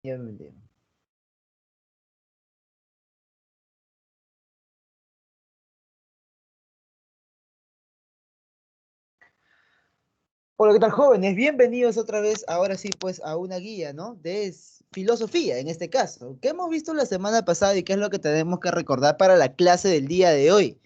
Ya me metí. Hola, ¿qué tal, jóvenes? Bienvenidos otra vez, ahora sí, pues, a una guía, ¿no? Filosofía, en este caso, que hemos visto la semana pasada y qué es lo que tenemos que recordar para la clase del día de hoy.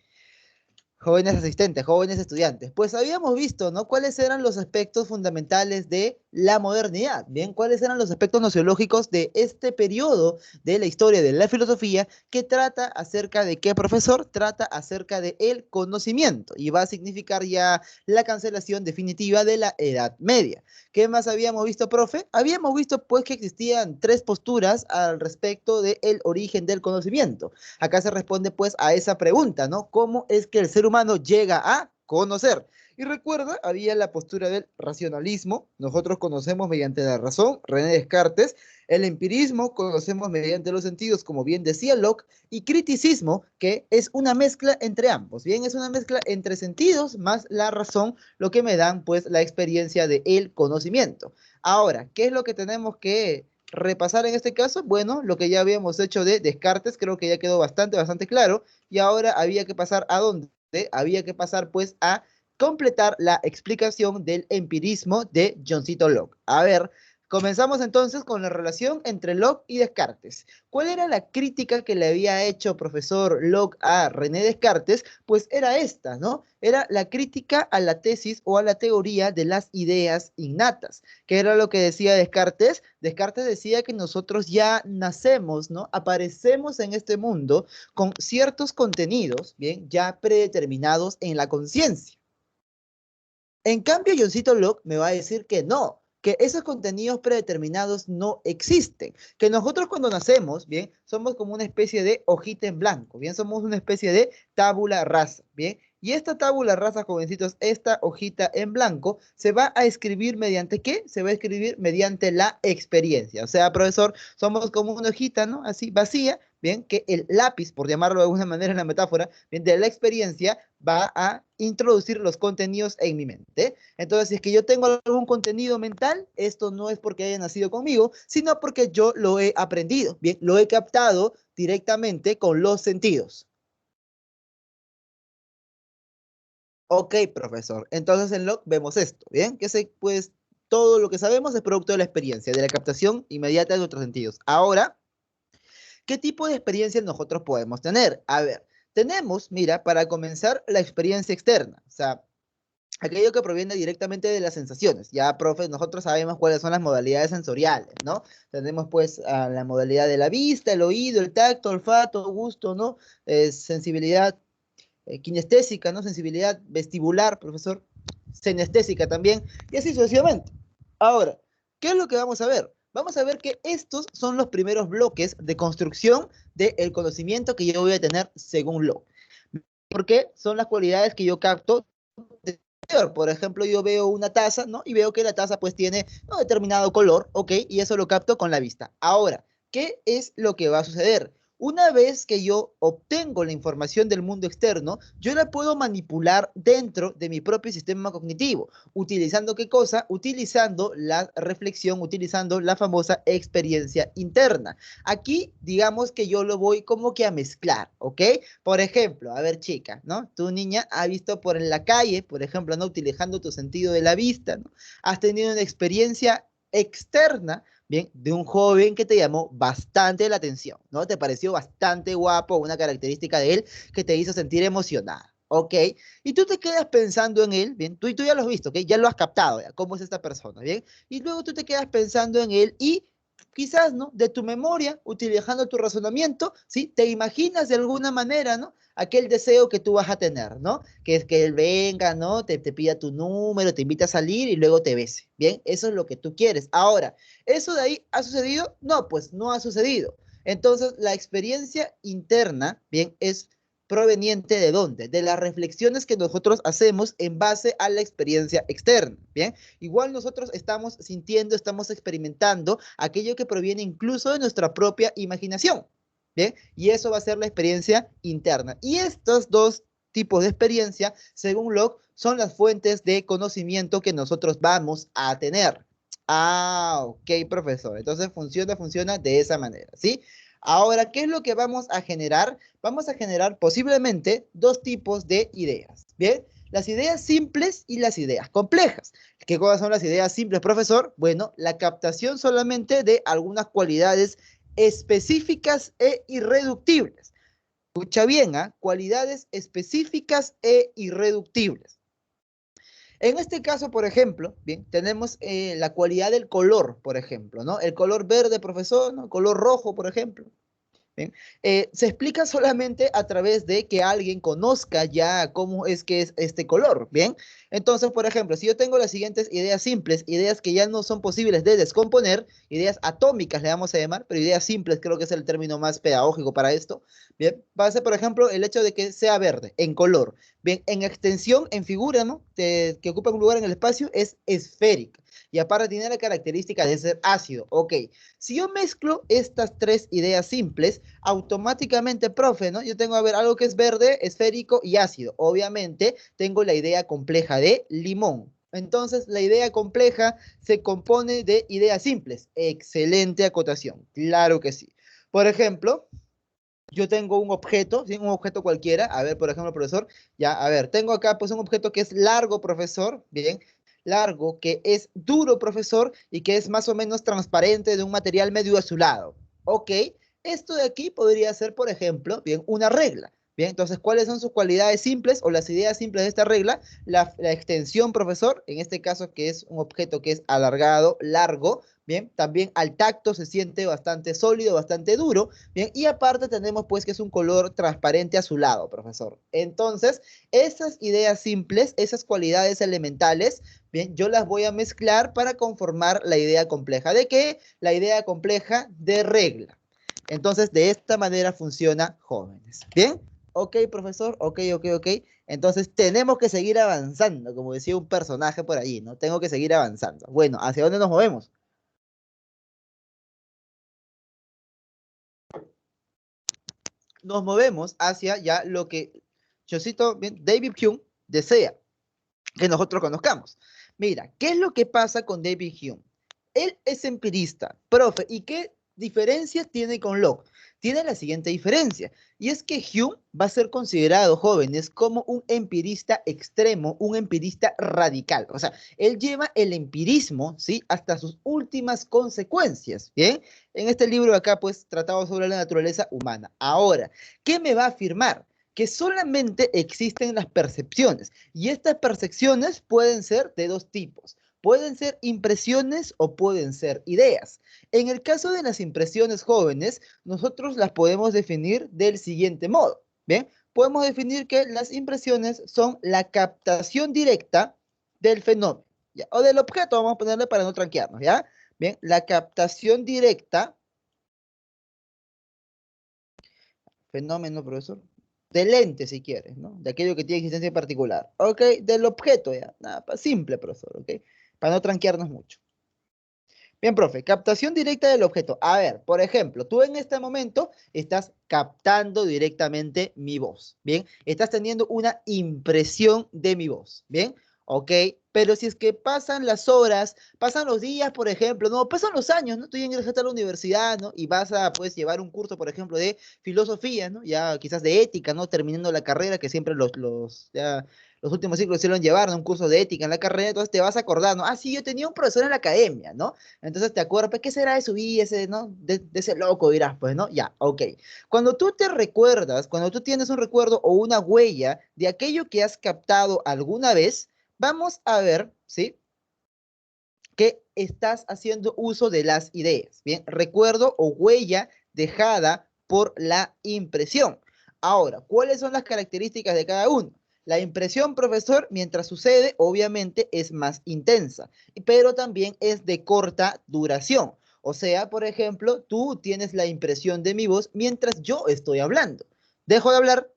Jóvenes asistentes, jóvenes estudiantes, pues habíamos visto, ¿no? ¿Cuáles eran los aspectos fundamentales de la modernidad? Bien, ¿cuáles eran los aspectos nociológicos de este periodo de la historia de la filosofía que trata acerca de qué, profesor? Trata acerca de el conocimiento y va a significar ya la cancelación definitiva de la Edad Media. ¿Qué más habíamos visto, profe? Habíamos visto, pues, que existían tres posturas al respecto del origen del conocimiento. Acá se responde pues a esa pregunta, ¿no? ¿Cómo es que el ser humano llega a conocer? Y recuerda, había la postura del racionalismo, nosotros conocemos mediante la razón, René Descartes, el empirismo, conocemos mediante los sentidos, como bien decía Locke, y criticismo, que es una mezcla entre ambos, bien, es una mezcla entre sentidos más la razón, lo que me dan pues la experiencia del conocimiento. Ahora, ¿qué es lo que tenemos que repasar en este caso? Bueno, lo que ya habíamos hecho de Descartes, creo que ya quedó bastante claro, y ahora había que pasar a dónde, había que pasar pues a completar la explicación del empirismo de Johncito Locke. A ver, comenzamos entonces con la relación entre Locke y Descartes. ¿Cuál era la crítica que le había hecho profesor Locke a René Descartes? Pues era esta, ¿no? Era la crítica a la tesis o a la teoría de las ideas innatas. ¿Qué era lo que decía Descartes? Descartes decía que nosotros ya nacemos, ¿no? Aparecemos en este mundo con ciertos contenidos, bien, ya predeterminados en la conciencia. En cambio, Johncito Locke me va a decir que no, que esos contenidos predeterminados no existen, que nosotros cuando nacemos, bien, somos como una especie de hojita en blanco, bien, somos una especie de tabula rasa, bien, y esta tabula rasa, jovencitos, esta hojita en blanco, se va a escribir mediante ¿qué? Se va a escribir mediante la experiencia, o sea, profesor, somos como una hojita, ¿no? Así, vacía, bien, que el lápiz, por llamarlo de alguna manera en la metáfora, bien, de la experiencia, va a introducir los contenidos en mi mente. Entonces, si es que yo tengo algún contenido mental, esto no es porque haya nacido conmigo, sino porque yo lo he aprendido, bien, lo he captado directamente con los sentidos. Ok, profesor. Entonces en Locke vemos esto, ¿bien? Pues todo lo que sabemos es producto de la experiencia, de la captación inmediata de nuestros sentidos. Ahora, ¿qué tipo de experiencia nosotros podemos tener? A ver, tenemos, mira, para comenzar, la experiencia externa. O sea, aquello que proviene directamente de las sensaciones. Ya, profe, nosotros sabemos cuáles son las modalidades sensoriales, ¿no? Tenemos pues la modalidad de la vista, el oído, el tacto, olfato, gusto, ¿no? Sensibilidad kinestésica, ¿no? Sensibilidad vestibular, profesor. Senestésica también, y así sucesivamente. Ahora, ¿qué es lo que vamos a ver? Vamos a ver que estos son los primeros bloques de construcción del conocimiento que yo voy a tener según Locke. Porque son las cualidades que yo capto. Por ejemplo, yo veo una taza, ¿no? Y veo que la taza pues tiene un determinado color, ¿ok? Y eso lo capto con la vista. Ahora, ¿qué es lo que va a suceder? Una vez que yo obtengo la información del mundo externo, yo la puedo manipular dentro de mi propio sistema cognitivo. ¿Utilizando qué cosa? Utilizando la reflexión, utilizando la famosa experiencia interna. Aquí, digamos que yo lo voy como que a mezclar, ¿ok? Por ejemplo, a ver, chica, ¿no? Tu niña ha visto por en la calle, por ejemplo, ¿no? Utilizando tu sentido de la vista, ¿no? Has tenido una experiencia externa, bien, de un joven que te llamó bastante la atención, ¿no? Te pareció bastante guapo, una característica de él que te hizo sentir emocionada, ¿ok? Y tú te quedas pensando en él, bien, tú ya lo has visto, ¿ok? Ya lo has captado, ¿ya? ¿Cómo es esta persona, bien? Y luego tú te quedas pensando en él y quizás, ¿no? De tu memoria, utilizando tu razonamiento, ¿sí? Te imaginas de alguna manera, ¿no? Aquel deseo que tú vas a tener, ¿no? Que es que él venga, ¿no? Te pida tu número, te invita a salir y luego te bese, ¿bien? Eso es lo que tú quieres. Ahora, ¿eso de ahí ha sucedido? No, pues no ha sucedido. Entonces, la experiencia interna, ¿bien? Es proveniente de dónde? De las reflexiones que nosotros hacemos en base a la experiencia externa, ¿bien? Igual nosotros estamos sintiendo, estamos experimentando aquello que proviene incluso de nuestra propia imaginación, ¿bien? Y eso va a ser la experiencia interna. Y estos dos tipos de experiencia, según Locke, son las fuentes de conocimiento que nosotros vamos a tener. Ah, ok, profesor. Entonces funciona de esa manera, ¿sí? Ahora, ¿qué es lo que vamos a generar? Vamos a generar posiblemente dos tipos de ideas, ¿bien? Las ideas simples y las ideas complejas. ¿Qué cosas son las ideas simples, profesor? Bueno, la captación solamente de algunas cualidades específicas e irreductibles. Escucha bien, ¿ah? Cualidades específicas e irreductibles. En este caso, por ejemplo, bien, tenemos la cualidad del color, por ejemplo, ¿no? El color verde, profesor, ¿no? El color rojo, por ejemplo. Bien. Se explica solamente a través de que alguien conozca ya cómo es que es este color, ¿bien? Entonces, por ejemplo, si yo tengo las siguientes ideas simples, ideas que ya no son posibles de descomponer, ideas atómicas le vamos a llamar, pero ideas simples creo que es el término más pedagógico para esto, ¿bien? Va a ser, por ejemplo, el hecho de que sea verde, en color, ¿bien? En extensión, en figura, ¿no? Que ocupa un lugar en el espacio, es esférica. Y aparte tiene la característica de ser ácido, ok. Si yo mezclo estas tres ideas simples, automáticamente, profe, ¿no? Yo tengo, a ver, algo que es verde, esférico y ácido. Obviamente, tengo la idea compleja de limón. Entonces, la idea compleja se compone de ideas simples. Excelente acotación. Claro que sí. Por ejemplo, yo tengo un objeto, ¿sí? Un objeto cualquiera. A ver, por ejemplo, profesor, ya, a ver, tengo acá pues un objeto que es largo, profesor, bien, largo, que es duro, profesor, y que es más o menos transparente de un material medio azulado. Ok, esto de aquí podría ser, por ejemplo, bien, una regla. Bien, entonces, ¿cuáles son sus cualidades simples o las ideas simples de esta regla? La extensión, profesor, en este caso que es un objeto que es alargado, largo, bien, también al tacto se siente bastante sólido, bastante duro, bien, y aparte tenemos pues que es un color transparente azulado, profesor. Entonces, esas ideas simples, esas cualidades elementales, bien, yo las voy a mezclar para conformar la idea compleja. ¿De qué? La idea compleja de regla. Entonces, de esta manera funciona, jóvenes. ¿Bien? Ok, profesor, ok. Entonces, tenemos que seguir avanzando, como decía un personaje por allí, ¿no? Tengo que seguir avanzando. Bueno, ¿hacia dónde nos movemos? Nos movemos hacia ya lo que yo cito bien, David Hume desea que nosotros conozcamos. Mira, ¿qué es lo que pasa con David Hume? Él es empirista, profe, ¿y qué diferencias tiene con Locke? Tiene la siguiente diferencia, y es que Hume va a ser considerado, jóvenes, como un empirista extremo, un empirista radical. O sea, él lleva el empirismo, ¿sí? Hasta sus últimas consecuencias, ¿bien? En este libro acá, pues, tratado sobre la naturaleza humana. Ahora, ¿qué me va a afirmar? Que solamente existen las percepciones y estas percepciones pueden ser de dos tipos. Pueden ser impresiones o pueden ser ideas. En el caso de las impresiones jóvenes, nosotros las podemos definir del siguiente modo. ¿Bien? Podemos definir que las impresiones son la captación directa del fenómeno, ¿ya? O del objeto, vamos a ponerle para no tranquearnos, ¿ya? Bien, la captación directa, fenómeno, profesor, del lente, si quieres, ¿no? De aquello que tiene existencia particular. ¿Ok? Del objeto, ya. Nada, simple, profesor, ¿ok? Para no tranquearnos mucho. Bien, profe, captación directa del objeto. A ver, por ejemplo, tú en este momento estás captando directamente mi voz, ¿bien? Estás teniendo una impresión de mi voz, ¿bien? Ok, pero si es que pasan las horas, pasan los días, por ejemplo, no, pasan los años, ¿no? Tú ya ingresaste a la universidad, ¿no? Y vas a, pues, llevar un curso, por ejemplo, de filosofía, ¿no? Ya quizás de ética, ¿no? Terminando la carrera, que siempre ya los últimos ciclos se lo llevaron, un curso de ética en la carrera, entonces te vas a acordar, ¿no? Ah, sí, yo tenía un profesor en la academia, ¿no? Entonces te acuerdas, pues, ¿qué será de su vida, ese, ¿no? De ese loco, dirás, pues, ¿no? Ya, ok. Cuando tú te recuerdas, cuando tú tienes un recuerdo o una huella de aquello que has captado alguna vez, vamos a ver, ¿sí? Que estás haciendo uso de las ideas, ¿bien? Recuerdo o huella dejada por la impresión. Ahora, ¿cuáles son las características de cada uno? La impresión, profesor, mientras sucede, obviamente es más intensa, pero también es de corta duración. O sea, por ejemplo, tú tienes la impresión de mi voz mientras yo estoy hablando. Dejo de hablar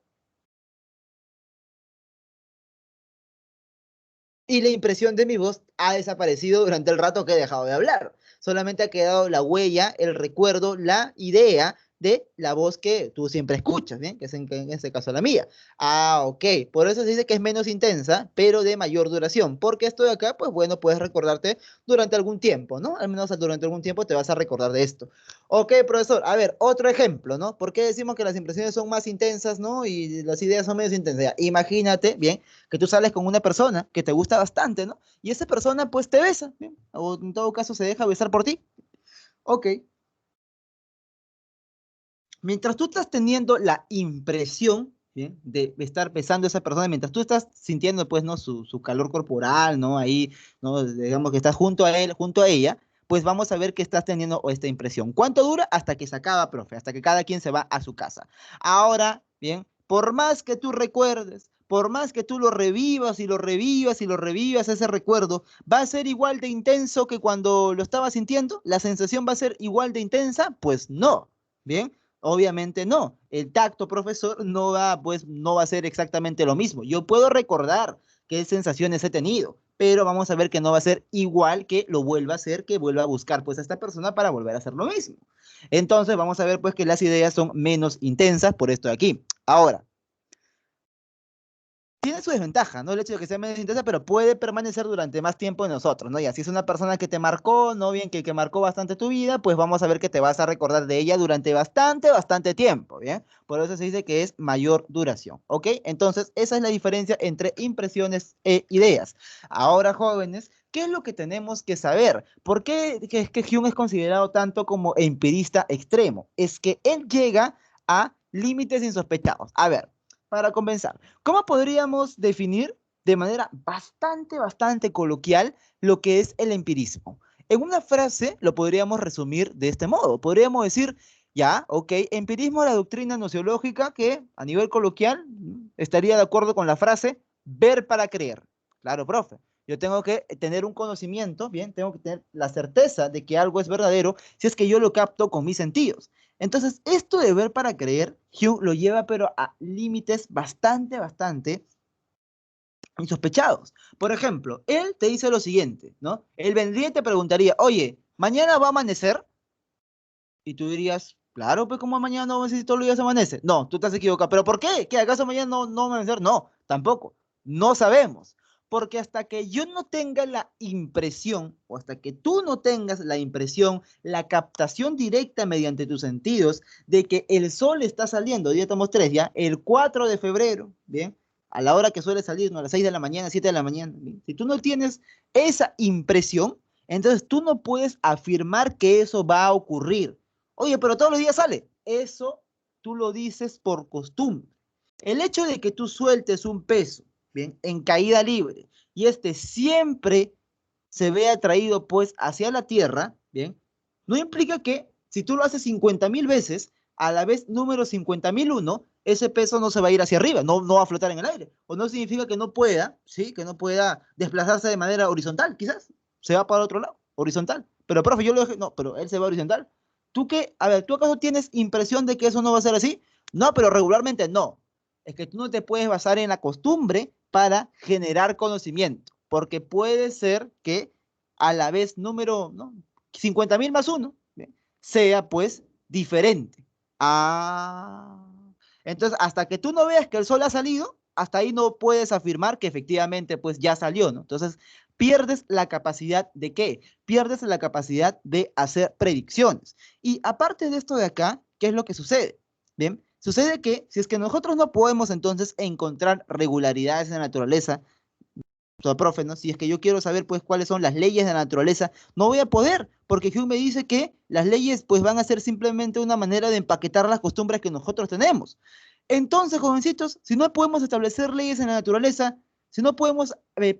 y la impresión de mi voz ha desaparecido durante el rato que he dejado de hablar. Solamente ha quedado la huella, el recuerdo, la idea de la voz que tú siempre escuchas, ¿bien? Que es en este caso la mía. Ah, ok. Por eso se dice que es menos intensa, pero de mayor duración. Porque esto de acá, pues bueno, puedes recordarte durante algún tiempo, ¿no? Al menos durante algún tiempo te vas a recordar de esto. Ok, profesor. A ver, otro ejemplo, ¿no? ¿Por qué decimos que las impresiones son más intensas, ¿no? Y las ideas son menos intensas. Ya, imagínate, bien, que tú sales con una persona que te gusta bastante, ¿no? Y esa persona, pues, te besa, ¿bien? O en todo caso se deja besar por ti. Ok. Mientras tú estás teniendo la impresión, ¿bien? De estar besando a esa persona, mientras tú estás sintiendo, pues, ¿no? Su calor corporal, ¿no? Ahí, ¿no? Digamos que estás junto a él, junto a ella, pues vamos a ver que estás teniendo esta impresión. ¿Cuánto dura? Hasta que se acaba, profe, hasta que cada quien se va a su casa. Ahora, bien, por más que tú recuerdes, por más que tú lo revivas y lo revivas y lo revivas, ese recuerdo va a ser igual de intenso que cuando lo estabas sintiendo. ¿La sensación va a ser igual de intensa? Pues no. Bien, obviamente no. El tacto, profesor, no va, pues, no va a ser exactamente lo mismo. Yo puedo recordar qué sensaciones he tenido, pero vamos a ver que no va a ser igual que lo vuelva a hacer, que vuelva a buscar, pues, a esta persona para volver a hacer lo mismo. Entonces, vamos a ver, pues, que las ideas son menos intensas por esto de aquí. Ahora, tiene su desventaja, ¿no? El hecho de que sea menos intensa, pero puede permanecer durante más tiempo en nosotros, ¿no? Y así es una persona que te marcó, ¿no? Bien, que marcó bastante tu vida, pues vamos a ver que te vas a recordar de ella durante bastante tiempo, ¿bien? Por eso se dice que es mayor duración, ¿ok? Entonces, esa es la diferencia entre impresiones e ideas. Ahora, jóvenes, ¿qué es lo que tenemos que saber? ¿Por qué es que Hume es considerado tanto como empirista extremo? Es que él llega a límites insospechados. A ver, para comenzar. ¿Cómo podríamos definir de manera bastante coloquial lo que es el empirismo? En una frase lo podríamos resumir de este modo. Podríamos decir, ya, ok, empirismo es la doctrina nociológica que a nivel coloquial estaría de acuerdo con la frase ver para creer. Claro, profe. Yo tengo que tener un conocimiento, bien, tengo que tener la certeza de que algo es verdadero si es que yo lo capto con mis sentidos. Entonces, esto de ver para creer, Hume lo lleva pero a límites bastante insospechados. Por ejemplo, él te dice lo siguiente, ¿no? Él vendría y te preguntaría, oye, ¿mañana va a amanecer? Y tú dirías, claro, pues como mañana no va a amanecer si todos los días amanece. No, tú estás equivocado. ¿Pero por qué? ¿Qué acaso mañana no va a amanecer? No, tampoco. No sabemos. Porque hasta que yo no tenga la impresión, o hasta que tú no tengas la impresión, la captación directa mediante tus sentidos de que el sol está saliendo, ya estamos 3 ya, el 4 de febrero, ¿bien? A la hora que suele salir, ¿no? A las 6 de la mañana, 7 de la mañana, ¿bien? Si tú no tienes esa impresión, entonces tú no puedes afirmar que eso va a ocurrir. Oye, pero todos los días sale. Eso tú lo dices por costumbre. El hecho de que tú sueltes un peso, bien, en caída libre y este siempre se vea atraído pues hacia la tierra, bien, no implica que si tú lo haces 50,000 veces, a la vez número 50,001, ese peso no se va a ir hacia arriba, no va a flotar en el aire. O no significa que no pueda, ¿sí? Que no pueda desplazarse de manera horizontal, quizás. Se va para otro lado, horizontal. Pero, profe, yo lo dejé, no, pero él se va horizontal. ¿Tú qué? A ver, ¿tú acaso tienes impresión de que eso no va a ser así? No, pero regularmente no. Es que tú no te puedes basar en la costumbre para generar conocimiento, porque puede ser que a la vez número, ¿no? 50,000 más uno, ¿bien? Sea pues diferente. Ah. Entonces, hasta que tú no veas que el sol ha salido, hasta ahí no puedes afirmar que efectivamente pues ya salió, ¿no? Entonces, pierdes la capacidad de qué? Pierdes la capacidad de hacer predicciones. Y aparte de esto de acá, ¿qué es lo que sucede? Bien, sucede que si es que nosotros no podemos entonces encontrar regularidades en la naturaleza, profe, ¿no? Si es que yo quiero saber, pues, cuáles son las leyes de la naturaleza, no voy a poder, porque Hume me dice que las leyes, pues, van a ser simplemente una manera de empaquetar las costumbres que nosotros tenemos. Entonces, jovencitos, si no podemos establecer leyes en la naturaleza, si no podemos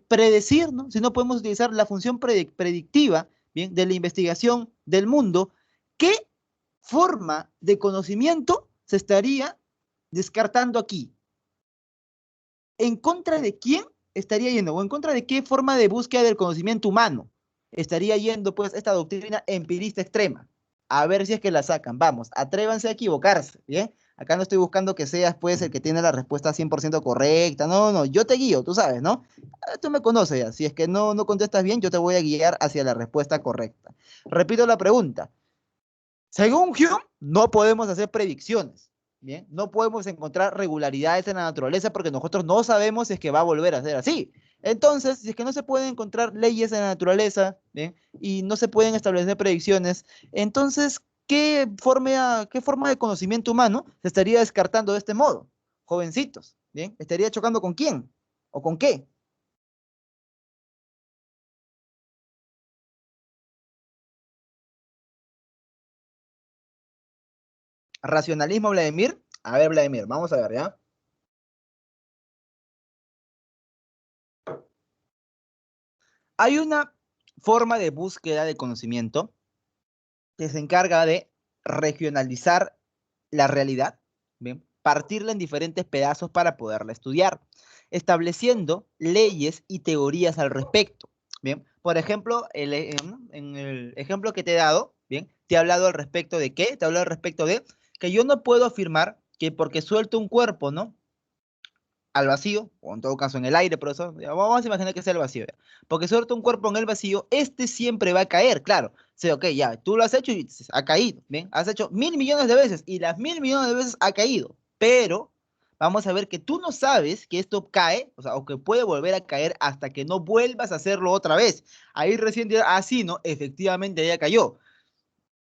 predecir, ¿no? Si no podemos utilizar la función predictiva, ¿bien? De la investigación del mundo, ¿qué forma de conocimiento se estaría descartando aquí? ¿En contra de quién estaría yendo? ¿O en contra de qué forma de búsqueda del conocimiento humano estaría yendo, pues, esta doctrina empirista extrema? A ver si es que la sacan. Vamos, atrévanse a equivocarse, ¿bien? Acá no estoy buscando que seas, pues, el que tiene la respuesta 100% correcta. No, no, yo te guío, tú sabes, ¿no? Tú me conoces ya. Si es que no contestas bien, yo te voy a guiar hacia la respuesta correcta. Repito la pregunta. Según Hume, no podemos hacer predicciones, ¿bien? No podemos encontrar regularidades en la naturaleza porque nosotros no sabemos si es que va a volver a ser así. Entonces, si es que no se pueden encontrar leyes en la naturaleza, ¿bien? Y no se pueden establecer predicciones, entonces, qué forma de conocimiento humano se estaría descartando de este modo? Jovencitos, ¿bien? ¿Estaría chocando con quién? ¿O con qué? ¿Racionalismo, Vladimir? A ver, Vladimir, vamos a ver, ¿ya? Hay una forma de búsqueda de conocimiento que se encarga de regionalizar la realidad, ¿bien? Partirla en diferentes pedazos para poderla estudiar, estableciendo leyes y teorías al respecto. Bien, por ejemplo, en el ejemplo que te he dado, bien, te he hablado al respecto de qué, te he hablado al respecto de que yo no puedo afirmar que porque suelto un cuerpo, ¿no? Al vacío, o en todo caso en el aire, por eso, ya, vamos a imaginar que sea el vacío, ya. Porque suelta un cuerpo en el vacío, este siempre va a caer, claro. Sí, ok, ya, tú lo has hecho y ha caído, ¿bien? Has hecho 1.000 millones de veces y las 1.000 millones de veces ha caído, pero vamos a ver que tú no sabes que esto cae, o sea, o que puede volver a caer hasta que no vuelvas a hacerlo otra vez. Ahí recién dirás, ah, sí, no, efectivamente ya cayó.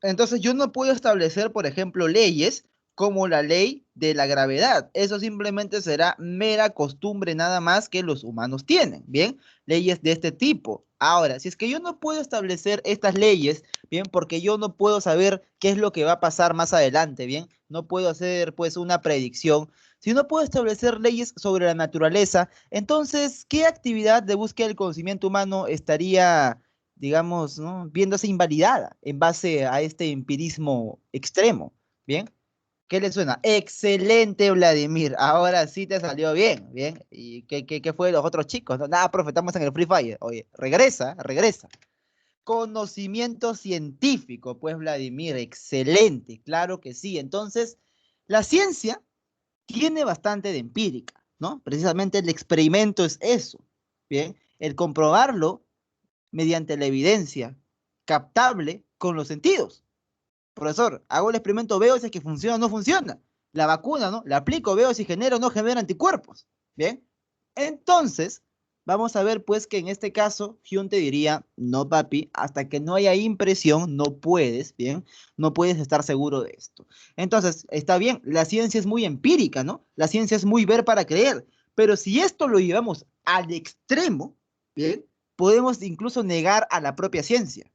Entonces yo no puedo establecer, por ejemplo, leyes como la ley de la gravedad. Eso simplemente será mera costumbre nada más que los humanos tienen, ¿bien? Leyes de este tipo. Ahora, si es que yo no puedo establecer estas leyes, ¿bien? Porque yo no puedo saber qué es lo que va a pasar más adelante, ¿bien? No puedo hacer, pues, una predicción. Si no puedo establecer leyes sobre la naturaleza, entonces, ¿qué actividad de búsqueda del conocimiento humano estaría, digamos, ¿no? Viéndose invalidada en base a este empirismo extremo? ¿Bien? ¿Qué le suena? Excelente, Vladimir. Ahora sí te salió bien, ¿bien? ¿Y qué fue de los otros chicos? No, nada, profe, estamos en el Free Fire. Oye, regresa, regresa. Conocimiento científico, pues, Vladimir, excelente, claro que sí. Entonces, la ciencia tiene bastante de empírica, ¿no? Precisamente el experimento es eso, ¿bien? El comprobarlo mediante la evidencia captable con los sentidos. Profesor, hago el experimento, veo si es que funciona o no funciona. La vacuna, ¿no? La aplico, veo si genera o no genera anticuerpos. Bien. Entonces, vamos a ver, pues, que en este caso, Hume te diría, no, papi, hasta que no haya impresión, no puedes, ¿bien? No puedes estar seguro de esto. Entonces, está bien, la ciencia es muy empírica, ¿no? La ciencia es muy ver para creer. Pero si esto lo llevamos al extremo, ¿bien? Podemos incluso negar a la propia ciencia.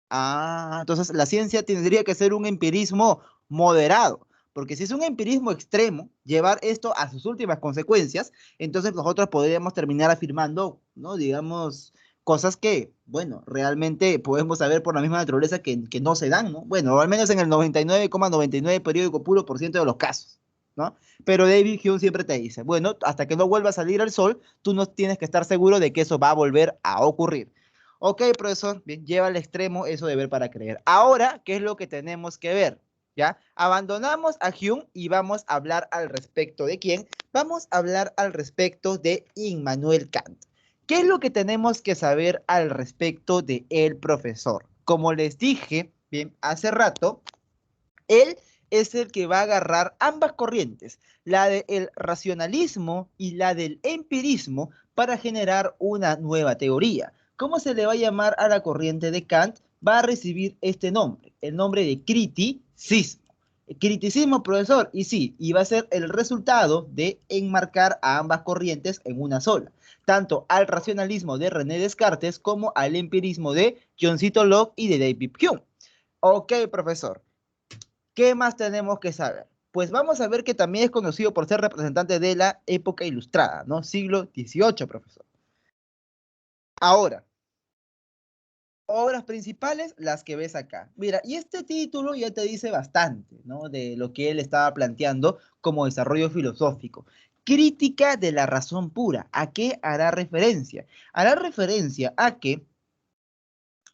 Ah, entonces la ciencia tendría que ser un empirismo moderado, porque si es un empirismo extremo, llevar esto a sus últimas consecuencias, entonces nosotros podríamos terminar afirmando, ¿no? Digamos, cosas que, bueno, realmente podemos saber por la misma naturaleza que no se dan, ¿no? Bueno, o al menos en el 99,99 periódico puro por ciento de los casos, ¿no? Pero David Hume siempre te dice, bueno, hasta que no vuelva a salir el sol, tú no tienes que estar seguro de que eso va a volver a ocurrir. Ok, profesor, bien, lleva al extremo eso de ver para creer. Ahora, ¿qué es lo que tenemos que ver? ¿Ya? Abandonamos a Hume y vamos a hablar al respecto de quién. Vamos a hablar al respecto de Immanuel Kant. ¿Qué es lo que tenemos que saber al respecto de el profesor? Como les dije, bien, hace rato, él es el que va a agarrar ambas corrientes, la del racionalismo y la del empirismo, para generar una nueva teoría. ¿Cómo se le va a llamar a la corriente de Kant? Va a recibir este nombre, el nombre de criticismo. Criticismo, profesor, y sí, y va a ser el resultado de enmarcar a ambas corrientes en una sola, tanto al racionalismo de René Descartes como al empirismo de John Locke y de David Hume. Ok, profesor. ¿Qué más tenemos que saber? Pues vamos a ver que también es conocido por ser representante de la época ilustrada, ¿no? Siglo XVIII, profesor. Ahora, obras principales, las que ves acá. Mira, y este título ya te dice bastante, ¿no? De lo que él estaba planteando como desarrollo filosófico. Crítica de la razón pura. ¿A qué hará referencia? Hará referencia a que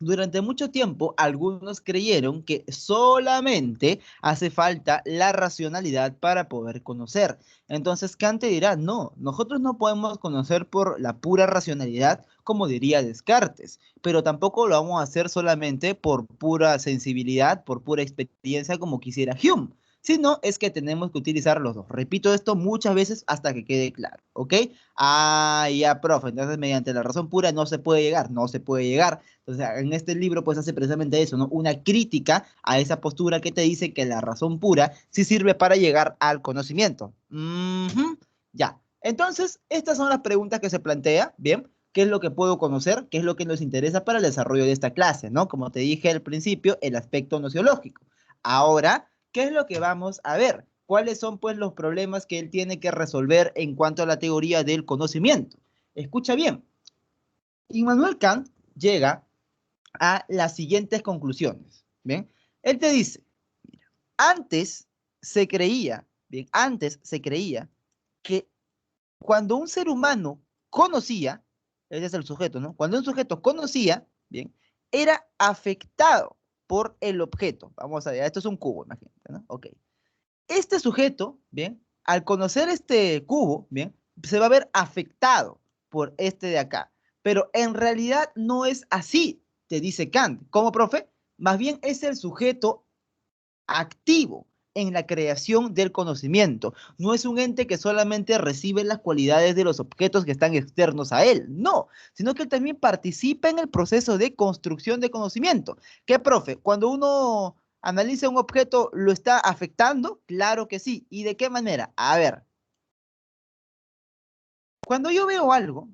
Durante mucho tiempo, algunos creyeron que solamente hace falta la racionalidad para poder conocer. Entonces Kant te dirá, no, nosotros no podemos conocer por la pura racionalidad, como diría Descartes, pero tampoco lo vamos a hacer solamente por pura sensibilidad, por pura experiencia, como quisiera Hume. Sino es que tenemos que utilizar los dos. Repito esto muchas veces hasta que quede claro, ¿ok? Ah, ya, profe, entonces mediante la razón pura no se puede llegar, no se puede llegar. Entonces, en este libro pues hace precisamente eso, ¿no? Una crítica a esa postura que te dice que la razón pura sí sirve para llegar al conocimiento. Ya. Entonces, estas son las preguntas que se plantea, ¿bien? ¿Qué es lo que puedo conocer? ¿Qué es lo que nos interesa para el desarrollo de esta clase, ¿no? Como te dije al principio, el aspecto nociológico. Ahora, ¿qué es lo que vamos a ver? ¿Cuáles son pues los problemas que él tiene que resolver en cuanto a la teoría del conocimiento? Escucha bien. Immanuel Kant llega a las siguientes conclusiones. Bien, él te dice, mira, antes se creía, bien, antes se creía que cuando un ser humano conocía, ese es el sujeto, ¿no? Cuando un sujeto conocía, bien, era afectado por el objeto. Vamos a ver, esto es un cubo, imagínate, ¿no? Ok. Este sujeto, bien, al conocer este cubo, bien, se va a ver afectado por este de acá. Pero en realidad no es así, te dice Kant. ¿Cómo, profe? Más bien es el sujeto activo en la creación del conocimiento. No es un ente que solamente recibe las cualidades de los objetos que están externos a él, no, sino que él también participa en el proceso de construcción de conocimiento. ¿Qué, profe? Cuando uno analiza un objeto, ¿lo está afectando? Claro que sí. ¿Y de qué manera? A ver, cuando yo veo algo,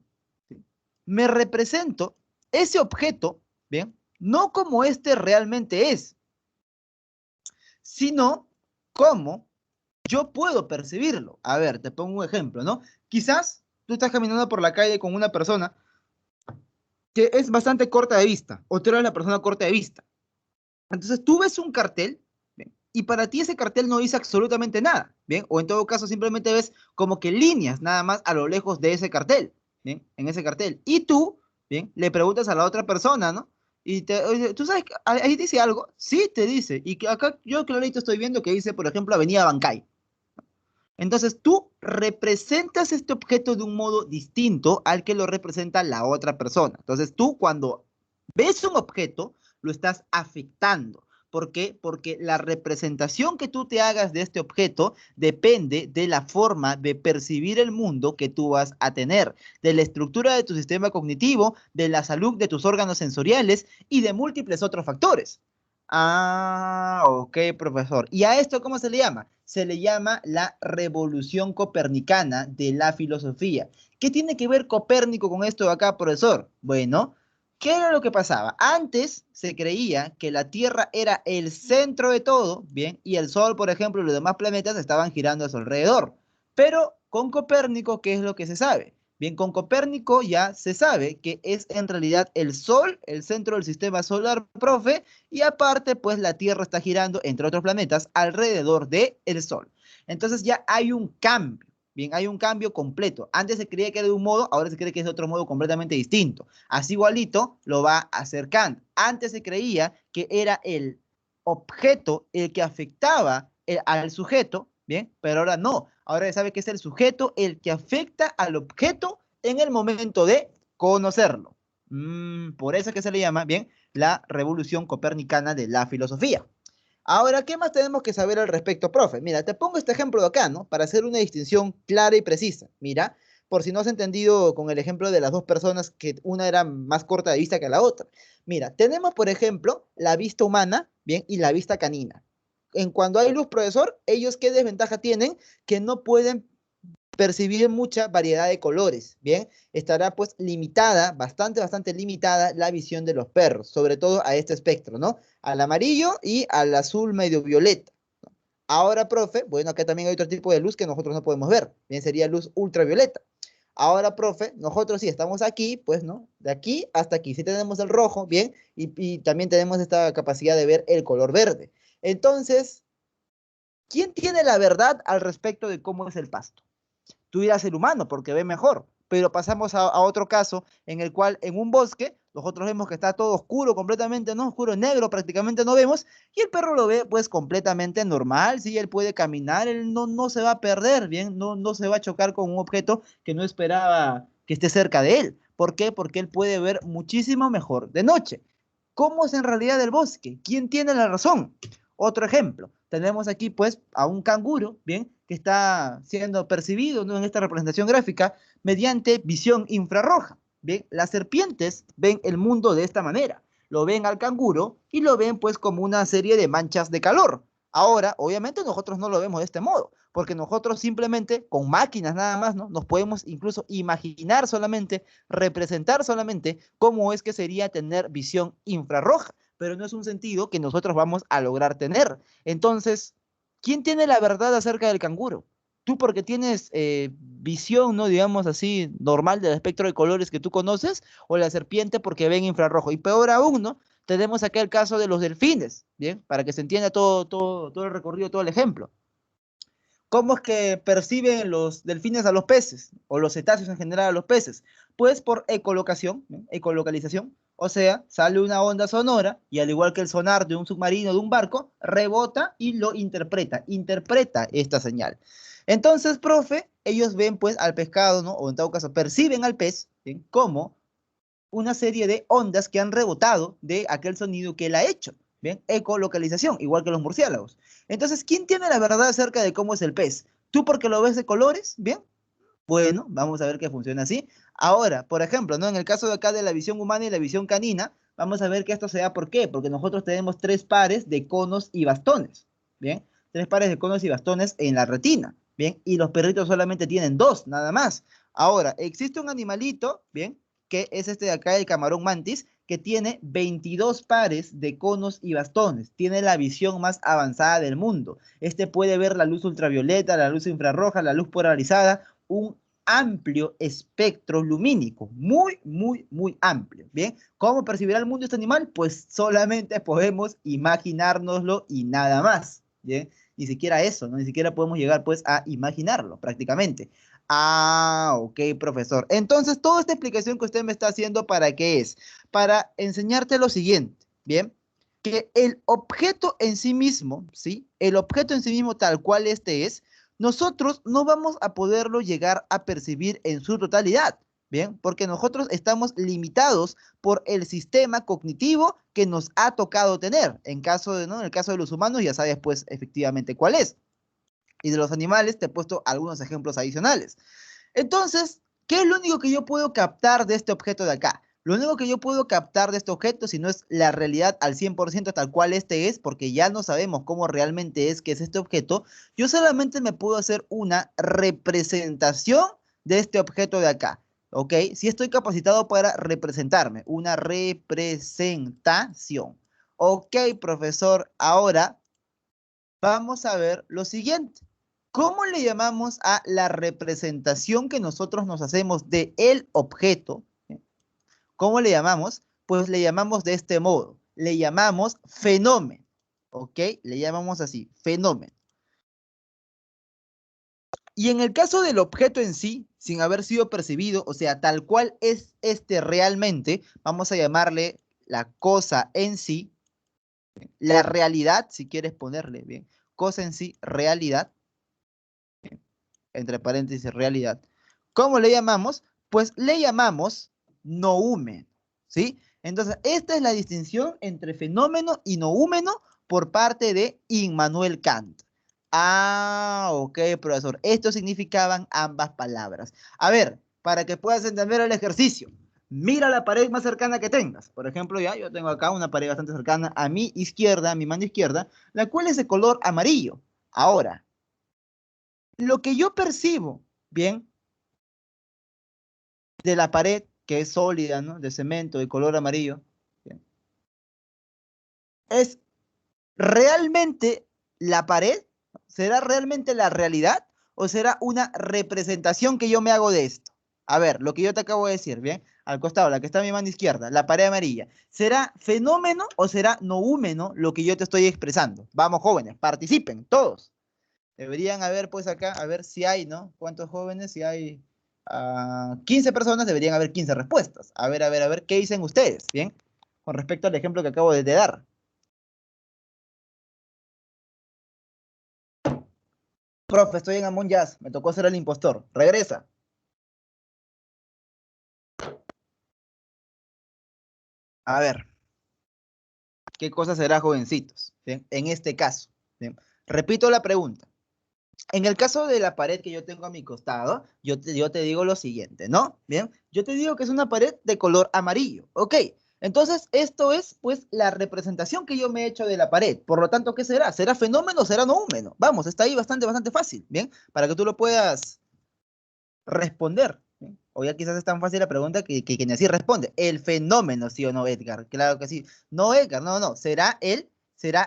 ¿sí? Me represento ese objeto, ¿bien? No como este realmente es, sino como yo puedo percibirlo. A ver, te pongo un ejemplo, ¿no? Quizás tú estás caminando por la calle con una persona que es bastante corta de vista, o tú eres la persona corta de vista. Entonces tú ves un cartel, ¿bien? Y para ti ese cartel no dice absolutamente nada, ¿bien? O en todo caso simplemente ves como que líneas nada más a lo lejos de ese cartel, ¿bien? En ese cartel. Y tú, ¿bien? Le preguntas a la otra persona, ¿no? Y oye, ¿tú sabes? Ahí dice algo. Sí, te dice. Y que acá yo clarito estoy viendo que dice, por ejemplo, Avenida Bancay. Entonces tú representas este objeto de un modo distinto al que lo representa la otra persona. Entonces tú cuando ves un objeto, lo estás afectando. ¿Por qué? Porque la representación que tú te hagas de este objeto depende de la forma de percibir el mundo que tú vas a tener, de la estructura de tu sistema cognitivo, de la salud de tus órganos sensoriales y de múltiples otros factores. Ah, ok, profesor. ¿Y a esto cómo se le llama? Se le llama la revolución copernicana de la filosofía. ¿Qué tiene que ver Copérnico con esto de acá, profesor? Bueno, ¿qué era lo que pasaba? Antes se creía que la Tierra era el centro de todo, ¿bien? Y el Sol, por ejemplo, y los demás planetas estaban girando a su alrededor. Pero con Copérnico, ¿qué es lo que se sabe? Bien, con Copérnico ya se sabe que es en realidad el Sol, el centro del sistema solar, profe, y aparte, pues la Tierra está girando, entre otros planetas, alrededor del Sol. Entonces ya hay un cambio, bien, hay un cambio completo. Antes se creía que era de un modo, ahora se cree que es de otro modo completamente distinto. Así igualito lo va a hacer Kant. Antes se creía que era el objeto el que afectaba al sujeto, bien, pero ahora no. Ahora se sabe que es el sujeto el que afecta al objeto en el momento de conocerlo. Por eso es que se le llama, bien, la revolución copernicana de la filosofía. Ahora, ¿qué más tenemos que saber al respecto, profe? Mira, te pongo este ejemplo de acá, ¿no? Para hacer una distinción clara y precisa. Mira, por si no has entendido con el ejemplo de las dos personas que una era más corta de vista que la otra. Mira, tenemos, por ejemplo, la vista humana, ¿bien? Y la vista canina. En cuando hay luz, profesor, ellos qué desventaja tienen que no pueden percibir mucha variedad de colores, ¿bien? Estará pues limitada, bastante limitada la visión de los perros, sobre todo a este espectro, ¿no? Al amarillo y al azul medio violeta. Ahora, profe, bueno, acá también hay otro tipo de luz que nosotros no podemos ver, bien, sería luz ultravioleta. Ahora, profe, nosotros sí estamos aquí, pues, ¿no? De aquí hasta aquí, sí tenemos el rojo, bien, y también tenemos esta capacidad de ver el color verde. Entonces, ¿quién tiene la verdad al respecto de cómo es el pasto? Tú dirás el humano porque ve mejor, pero pasamos a otro caso en el cual en un bosque Nosotros vemos que está todo oscuro, completamente, ¿no? Oscuro, negro, prácticamente no vemos, y el perro lo ve pues completamente normal, sí, él puede caminar, él no se va a perder, bien, no se va a chocar con un objeto que no esperaba que esté cerca de él. ¿Por qué? Porque él puede ver muchísimo mejor de noche. ¿Cómo es en realidad el bosque? ¿Quién tiene la razón? Otro ejemplo, tenemos aquí pues a un canguro, bien, que está siendo percibido, ¿no?, en esta representación gráfica mediante visión infrarroja. Bien, las serpientes ven el mundo de esta manera. Lo ven al canguro y lo ven pues como una serie de manchas de calor. Ahora, obviamente nosotros no lo vemos de este modo, porque nosotros simplemente con máquinas nada más, ¿no?, nos podemos incluso imaginar solamente, representar solamente cómo es que sería tener visión infrarroja, pero no es un sentido que nosotros vamos a lograr tener. Entonces, ¿quién tiene la verdad acerca del canguro? Tú, porque tienes visión, ¿no?, digamos así, normal del espectro de colores que tú conoces, o la serpiente porque ven infrarrojo. Y peor aún, ¿no? Tenemos acá el caso de los delfines, ¿bien? Para que se entienda todo el recorrido, todo el ejemplo. ¿Cómo es que perciben los delfines a los peces, o los cetáceos en general a los peces? Pues por ecolocación, ¿no?, ecolocalización. O sea, sale una onda sonora y al igual que el sonar de un submarino, de un barco, rebota y lo interpreta esta señal. Entonces, profe, ellos ven pues al pescado, ¿no?, o en todo caso perciben al pez, ¿sí?, como una serie de ondas que han rebotado de aquel sonido que él ha hecho. Bien, ecolocalización, igual que los murciélagos. Entonces, ¿quién tiene la verdad acerca de cómo es el pez? ¿Tú porque lo ves de colores? Bien, bueno, vamos a ver que funciona así. Ahora, por ejemplo, ¿no?, en el caso de acá de la visión humana y la visión canina, vamos a ver que esto se da ¿por qué? Porque nosotros tenemos tres pares de conos y bastones. Bien, tres pares de conos y bastones en la retina. Bien, y los perritos solamente tienen dos, nada más. Ahora, existe un animalito, bien, que es este de acá, el camarón mantis, que tiene 22 pares de conos y bastones. Tiene la visión más avanzada del mundo. Este puede ver la luz ultravioleta, la luz infrarroja, la luz polarizada, un amplio espectro lumínico, muy amplio. Bien, ¿cómo percibirá el mundo este animal? Pues solamente podemos imaginárnoslo y nada más. Bien, ni siquiera eso, ¿no? Ni siquiera podemos llegar pues a imaginarlo prácticamente. Ah, ok, profesor. Entonces, toda esta explicación que usted me está haciendo, ¿para qué es? Para enseñarte lo siguiente, ¿bien? Que el objeto en sí mismo, ¿sí? El objeto en sí mismo tal cual este es, nosotros no vamos a poderlo llegar a percibir en su totalidad, ¿bien? Porque nosotros estamos limitados por el sistema cognitivo que nos ha tocado tener. En caso de, ¿no?, en el caso de los humanos, ya sabes, pues, efectivamente cuál es. Y de los animales te he puesto algunos ejemplos adicionales. Entonces, ¿qué es lo único que yo puedo captar de este objeto de acá? Lo único que yo puedo captar de este objeto, si no es la realidad al 100% tal cual este es, porque ya no sabemos cómo realmente es que es este objeto, yo solamente me puedo hacer una representación de este objeto de acá, ¿ok? Si estoy capacitado para representarme, una representación. Ok, profesor, ahora vamos a ver lo siguiente. ¿Cómo le llamamos a la representación que nosotros nos hacemos de el objeto? ¿Cómo le llamamos? Pues le llamamos de este modo. Le llamamos fenómeno. ¿Ok? Le llamamos así, fenómeno. Y en el caso del objeto en sí, sin haber sido percibido, o sea, tal cual es este realmente, vamos a llamarle la cosa en sí, la realidad, si quieres ponerle bien, cosa en sí, realidad, entre paréntesis, realidad. ¿Cómo le llamamos? Pues le llamamos noúmeno, ¿sí? Entonces, esta es la distinción entre fenómeno y noúmeno por parte de Immanuel Kant. Ah, ok, profesor. Esto significaban ambas palabras. A ver, para que puedas entender el ejercicio, mira la pared más cercana que tengas. Por ejemplo, ya yo tengo acá una pared bastante cercana a mi izquierda, a mi mano izquierda, la cual es de color amarillo. Ahora, lo que yo percibo, bien, de la pared, que es sólida, ¿no?, de cemento, de color amarillo, bien, es realmente la pared, ¿será realmente la realidad o será una representación que yo me hago de esto? A ver, lo que yo te acabo de decir, bien, al costado, la que está a mi mano izquierda, la pared amarilla, ¿será fenómeno o será noúmeno lo que yo te estoy expresando? Vamos, jóvenes, participen, todos. Deberían haber, pues acá, a ver si hay, ¿no? ¿Cuántos jóvenes? Si hay 15 personas, deberían haber 15 respuestas. A ver, ¿qué dicen ustedes? Bien, con respecto al ejemplo que acabo de dar. Profe, estoy en Among Us, me tocó ser el impostor. Regresa. A ver, ¿qué cosa será, jovencitos? Bien, en este caso. Bien, repito la pregunta. En el caso de la pared que yo tengo a mi costado, yo te digo lo siguiente, ¿no? Bien, yo te digo que es una pared de color amarillo, ¿ok? Entonces, esto es, pues, la representación que yo me he hecho de la pared. Por lo tanto, ¿qué será? ¿Será fenómeno o será noúmeno? Vamos, está ahí bastante fácil, ¿bien? Para que tú lo puedas responder. ¿Sí? O ya quizás es tan fácil la pregunta que ni así responde. El fenómeno, ¿sí o no, Edgar? Claro que sí. No, Edgar, no. Será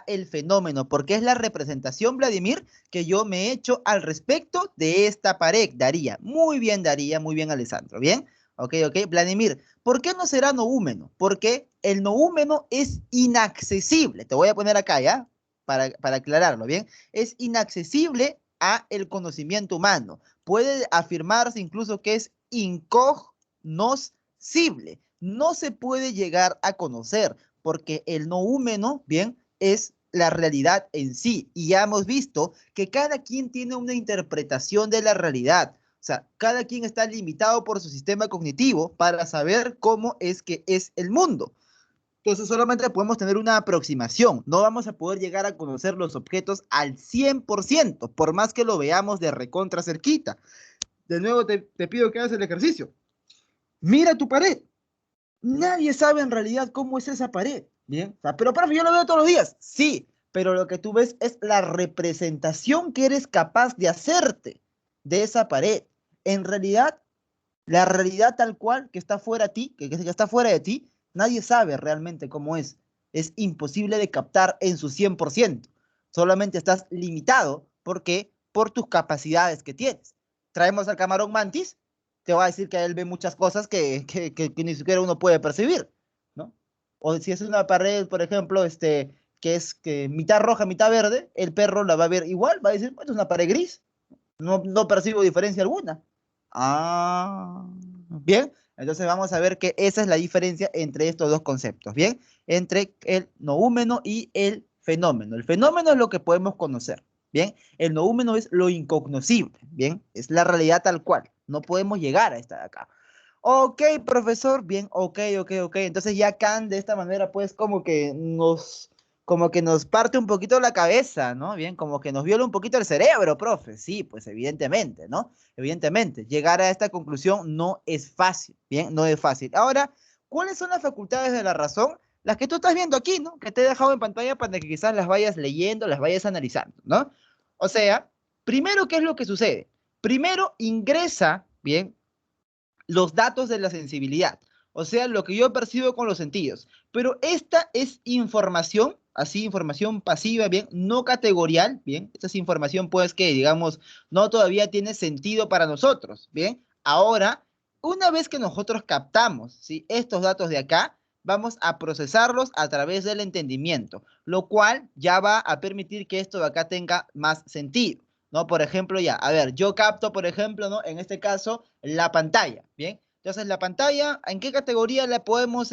el fenómeno, porque es la representación, Vladimir, que yo me he hecho al respecto de esta pared, Daría, muy bien, Alessandro. ¿Bien? Ok. Vladimir, ¿por qué no será noúmeno? Porque el noúmeno es inaccesible. Te voy a poner acá, ¿ya? Para aclararlo, ¿bien? Es inaccesible a el conocimiento humano. Puede afirmarse incluso que es incognoscible. No se puede llegar a conocer porque el noúmeno, bien, es la realidad en sí. Y ya hemos visto que cada quien tiene una interpretación de la realidad. O sea, cada quien está limitado por su sistema cognitivo para saber cómo es que es el mundo. Entonces solamente podemos tener una aproximación, no vamos a poder llegar a conocer los objetos al 100%, por más que lo veamos de recontra cerquita. De nuevo te pido que hagas el ejercicio. Mira tu pared. Nadie sabe en realidad cómo es esa pared. Bien, o sea, pero profe, yo lo veo todos los días. Sí, pero lo que tú ves es la representación que eres capaz de hacerte de esa pared. En realidad, la realidad tal cual que está fuera de ti, que está fuera de ti, nadie sabe realmente cómo es. Es imposible de captar en su 100%. Solamente estás limitado porque por tus capacidades que tienes. Traemos al camarón mantis, te va a decir que él ve muchas cosas que ni siquiera uno puede percibir, ¿no? O si es una pared, por ejemplo, que es que mitad roja, mitad verde, el perro la va a ver igual, va a decir, pues es una pared gris, no percibo diferencia alguna. Ah, bien. Entonces vamos a ver que esa es la diferencia entre estos dos conceptos, ¿bien? Entre el noúmeno y el fenómeno. El fenómeno es lo que podemos conocer, ¿bien? El noúmeno es lo incognoscible, ¿bien? Es la realidad tal cual. No podemos llegar a esta de acá. Ok, profesor, bien, ok. Entonces ya Kant de esta manera pues como que nos parte un poquito la cabeza, ¿no? Bien, como que nos viola un poquito el cerebro, profe. Sí, pues evidentemente, ¿no? Evidentemente, llegar a esta conclusión no es fácil, bien, no es fácil. Ahora, ¿cuáles son las facultades de la razón? Las que tú estás viendo aquí, ¿no? Que te he dejado en pantalla para que quizás las vayas leyendo, las vayas analizando, ¿no? O sea, primero, ¿qué es lo que sucede? Primero ingresa, bien, los datos de la sensibilidad, o sea, lo que yo percibo con los sentidos. Pero esta es información, así, información pasiva, bien, no categorial, bien. Esta es información, pues, que, digamos, no todavía tiene sentido para nosotros, bien. Ahora, una vez que nosotros captamos, ¿sí?, estos datos de acá, vamos a procesarlos a través del entendimiento, lo cual ya va a permitir que esto de acá tenga más sentido. ¿No? Por ejemplo, ya, a ver, yo capto, por ejemplo, ¿no? En este caso, la pantalla, ¿bien? Entonces, la pantalla, ¿en qué categoría la podemos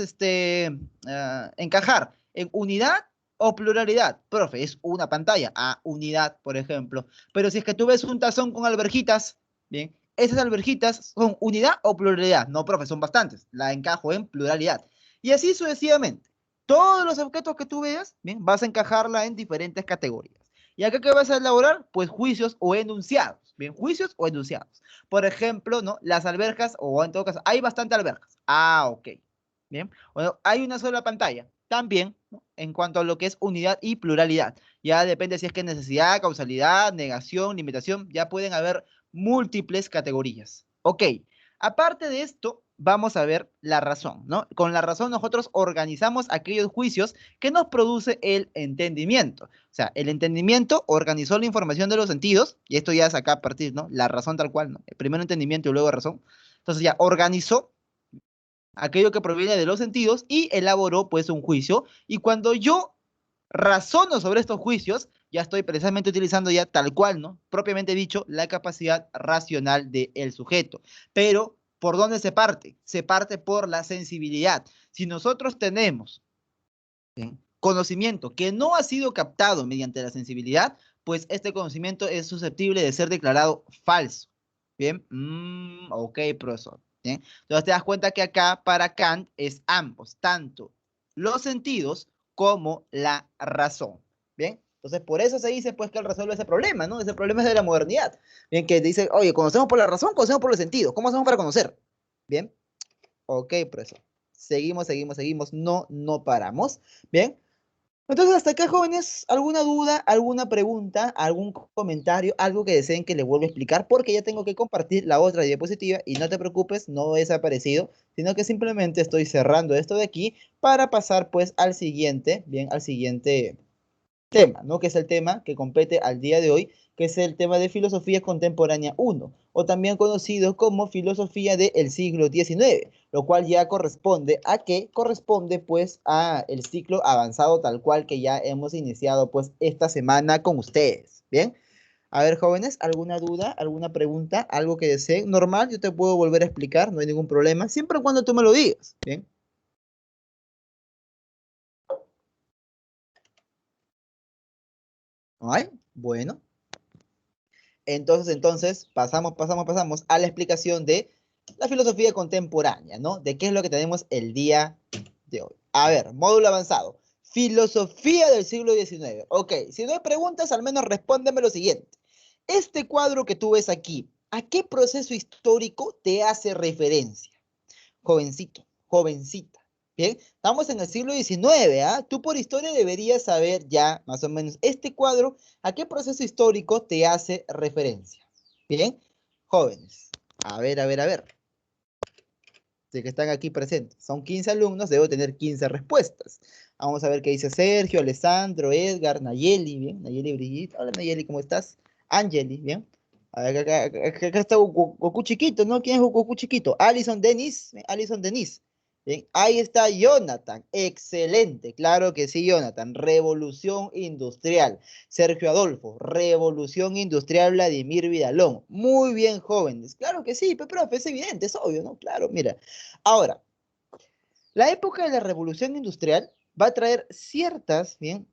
encajar? ¿En unidad o pluralidad? Profe, es una pantalla, unidad, por ejemplo. Pero si es que tú ves un tazón con alverjitas, ¿bien? ¿Esas alverjitas son unidad o pluralidad? No, profe, son bastantes. La encajo en pluralidad. Y así sucesivamente. Todos los objetos que tú veas, ¿bien? Vas a encajarla en diferentes categorías. ¿Y acá qué vas a elaborar? Pues juicios o enunciados. Bien, juicios o enunciados. Por ejemplo, ¿no? Las alberjas, o en todo caso, hay bastante alberjas. Ok. Bien. Bueno, hay una sola pantalla. También, ¿no? En cuanto a lo que es unidad y pluralidad. Ya depende si es que necesidad, causalidad, negación, limitación. Ya pueden haber múltiples categorías. Ok. Aparte de esto, vamos a ver la razón, ¿no? Con la razón nosotros organizamos aquellos juicios que nos produce el entendimiento. O sea, el entendimiento organizó la información de los sentidos, y esto ya es acá a partir, ¿no? La razón tal cual, ¿no? Primero entendimiento y luego razón. Entonces ya organizó aquello que proviene de los sentidos y elaboró pues un juicio. Y cuando yo razono sobre estos juicios, ya estoy precisamente utilizando ya tal cual, ¿no? Propiamente dicho, la capacidad racional del sujeto. Pero, ¿por dónde se parte? Se parte por la sensibilidad. Si nosotros tenemos, ¿bien?, conocimiento que no ha sido captado mediante la sensibilidad, pues este conocimiento es susceptible de ser declarado falso. Bien, ok, profesor. Bien, entonces te das cuenta que acá para Kant es ambos, tanto los sentidos como la razón. Bien, entonces por eso se dice pues que él resuelve ese problema, ¿no? Ese problema es de la modernidad. Bien, que dice, oye, conocemos por la razón, conocemos por los sentidos. ¿Cómo hacemos para conocer? Bien, ok, profesor. Seguimos, seguimos, seguimos. No, no paramos. Bien. Entonces, hasta acá, jóvenes, ¿alguna duda, alguna pregunta, algún comentario, algo que deseen que les vuelva a explicar? Porque ya tengo que compartir la otra diapositiva y no te preocupes, no he desaparecido, sino que simplemente estoy cerrando esto de aquí para pasar pues al siguiente, bien, al siguiente tema, ¿no? Que es el tema que compete al día de hoy, que es el tema de filosofía contemporánea 1, o también conocido como filosofía del siglo XIX, lo cual ya corresponde a qué corresponde pues a el ciclo avanzado tal cual que ya hemos iniciado pues esta semana con ustedes, ¿bien? A ver, jóvenes, ¿alguna duda, alguna pregunta, algo que deseen? Normal, yo te puedo volver a explicar, no hay ningún problema, siempre y cuando tú me lo digas, ¿bien? ¿No hay? Bueno. Entonces, pasamos a la explicación de la filosofía contemporánea, ¿no? De qué es lo que tenemos el día de hoy. A ver, módulo avanzado. Filosofía del siglo XIX. Ok, si no hay preguntas, al menos respóndeme lo siguiente. Este cuadro que tú ves aquí, ¿a qué proceso histórico te hace referencia? Jovencito, jovencita. Bien, estamos en el siglo XIX, ¿ah? Tú por historia deberías saber ya, más o menos, este cuadro, ¿a qué proceso histórico te hace referencia? Bien, jóvenes. A ver, a ver, a ver. De que están aquí presentes. Son 15 alumnos, debo tener 15 respuestas. Vamos a ver qué dice Sergio, Alessandro, Edgar, Nayeli, bien. Nayeli Brigitte. Hola Nayeli, ¿cómo estás? Angeli, bien. A ver, acá está Goku chiquito, ¿no? ¿Quién es Goku chiquito? Alison Denis, Alison Denis. Bien, ahí está Jonathan, excelente, claro que sí, Jonathan, revolución industrial. Sergio Adolfo, revolución industrial, Vladimir Vidalón. Muy bien, jóvenes, claro que sí, pero profe, es evidente, es obvio, ¿no? Claro, mira. Ahora, la época de la revolución industrial va a traer bien,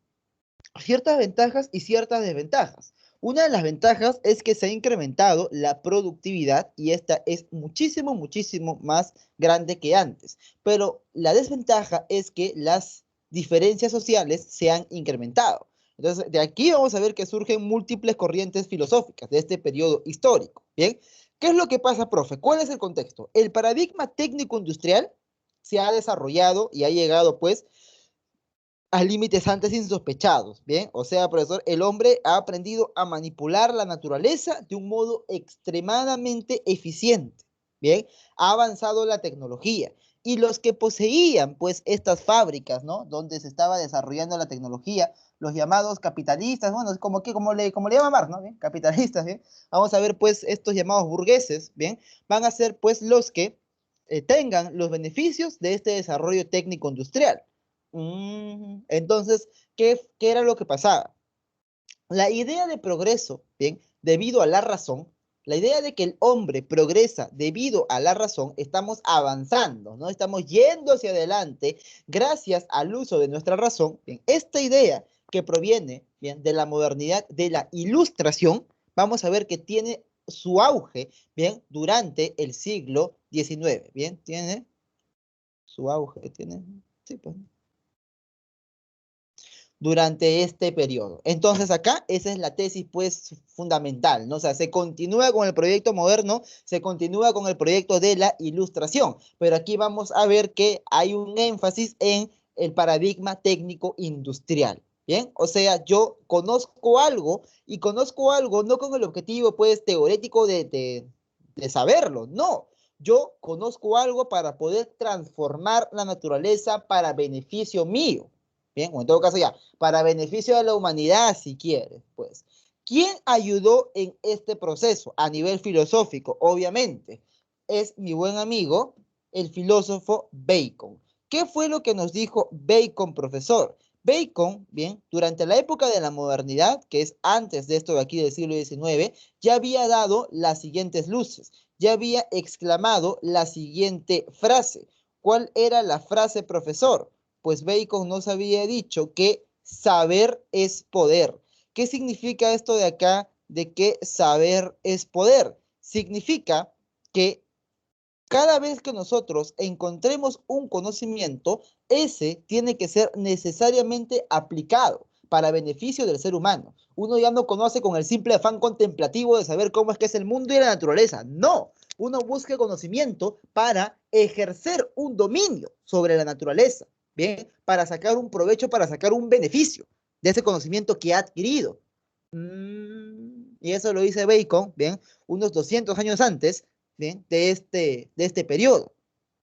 ciertas ventajas y ciertas desventajas. Una de las ventajas es que se ha incrementado la productividad y esta es muchísimo, muchísimo más grande que antes. Pero la desventaja es que las diferencias sociales se han incrementado. Entonces, de aquí vamos a ver que surgen múltiples corrientes filosóficas de este periodo histórico. ¿Bien? ¿Qué es lo que pasa, profe? ¿Cuál es el contexto? El paradigma técnico-industrial se ha desarrollado y ha llegado, pues, a límites antes insospechados, ¿bien? O sea, profesor, el hombre ha aprendido a manipular la naturaleza de un modo extremadamente eficiente, ¿bien? Ha avanzado la tecnología y los que poseían, pues, estas fábricas, ¿no? Donde se estaba desarrollando la tecnología, los llamados capitalistas, bueno, es como le llama Marx, ¿no? ¿Bien? Capitalistas, ¿bien? Vamos a ver, pues, estos llamados burgueses, ¿bien? Van a ser, pues, los que tengan los beneficios de este desarrollo técnico-industrial. Entonces, ¿qué era lo que pasaba? La idea de progreso, bien, debido a la razón, la idea de que el hombre progresa debido a la razón, estamos avanzando, ¿no? Estamos yendo hacia adelante gracias al uso de nuestra razón. Bien, esta idea que proviene, bien, de la modernidad, de la ilustración, vamos a ver que tiene su auge, bien, durante el siglo XIX, bien, tiene su auge, sí, pues, durante este periodo. Entonces acá esa es la tesis pues fundamental, ¿no? O sea, se continúa con el proyecto moderno, se continúa con el proyecto de la ilustración, pero aquí vamos a ver que hay un énfasis en el paradigma técnico industrial. Bien, o sea, yo conozco algo y conozco algo no con el objetivo pues teórico de saberlo, no. Yo conozco algo para poder transformar la naturaleza para beneficio mío. Bien, o en todo caso ya, para beneficio de la humanidad, si quieres, pues. ¿Quién ayudó en este proceso a nivel filosófico? Obviamente, es mi buen amigo, el filósofo Bacon. ¿Qué fue lo que nos dijo Bacon, profesor? Bacon, bien, durante la época de la modernidad, que es antes de esto de aquí del siglo XIX, ya había dado las siguientes luces, ya había exclamado la siguiente frase. ¿Cuál era la frase, profesor? Pues Bacon nos había dicho que saber es poder. ¿Qué significa esto de acá de que saber es poder? Significa que cada vez que nosotros encontremos un conocimiento, ese tiene que ser necesariamente aplicado para beneficio del ser humano. Uno ya no conoce con el simple afán contemplativo de saber cómo es que es el mundo y la naturaleza. No, uno busca conocimiento para ejercer un dominio sobre la naturaleza, ¿bien? Para sacar un provecho, para sacar un beneficio de ese conocimiento que ha adquirido. Y eso lo dice Bacon, ¿bien? Unos 200 años antes, ¿bien? De este periodo.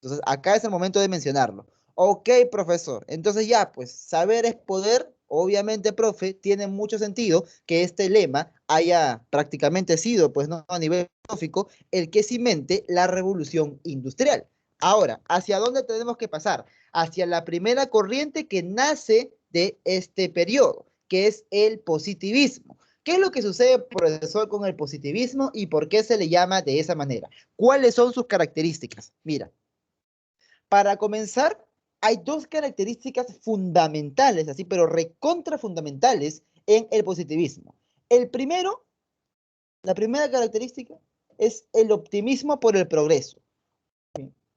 Entonces, acá es el momento de mencionarlo. Ok, profesor. Entonces ya, pues, saber es poder. Obviamente, profe, tiene mucho sentido que este lema haya prácticamente sido, pues, ¿no? A nivel filosófico, el que cimente la revolución industrial. Ahora, ¿hacia dónde tenemos que pasar? Hacia la primera corriente que nace de este periodo, que es el positivismo. ¿Qué es lo que sucede, profesor, con el positivismo y por qué se le llama de esa manera? ¿Cuáles son sus características? Mira, para comenzar, hay dos características fundamentales, así, pero recontra fundamentales en el positivismo. El primero, la primera característica es el optimismo por el progreso.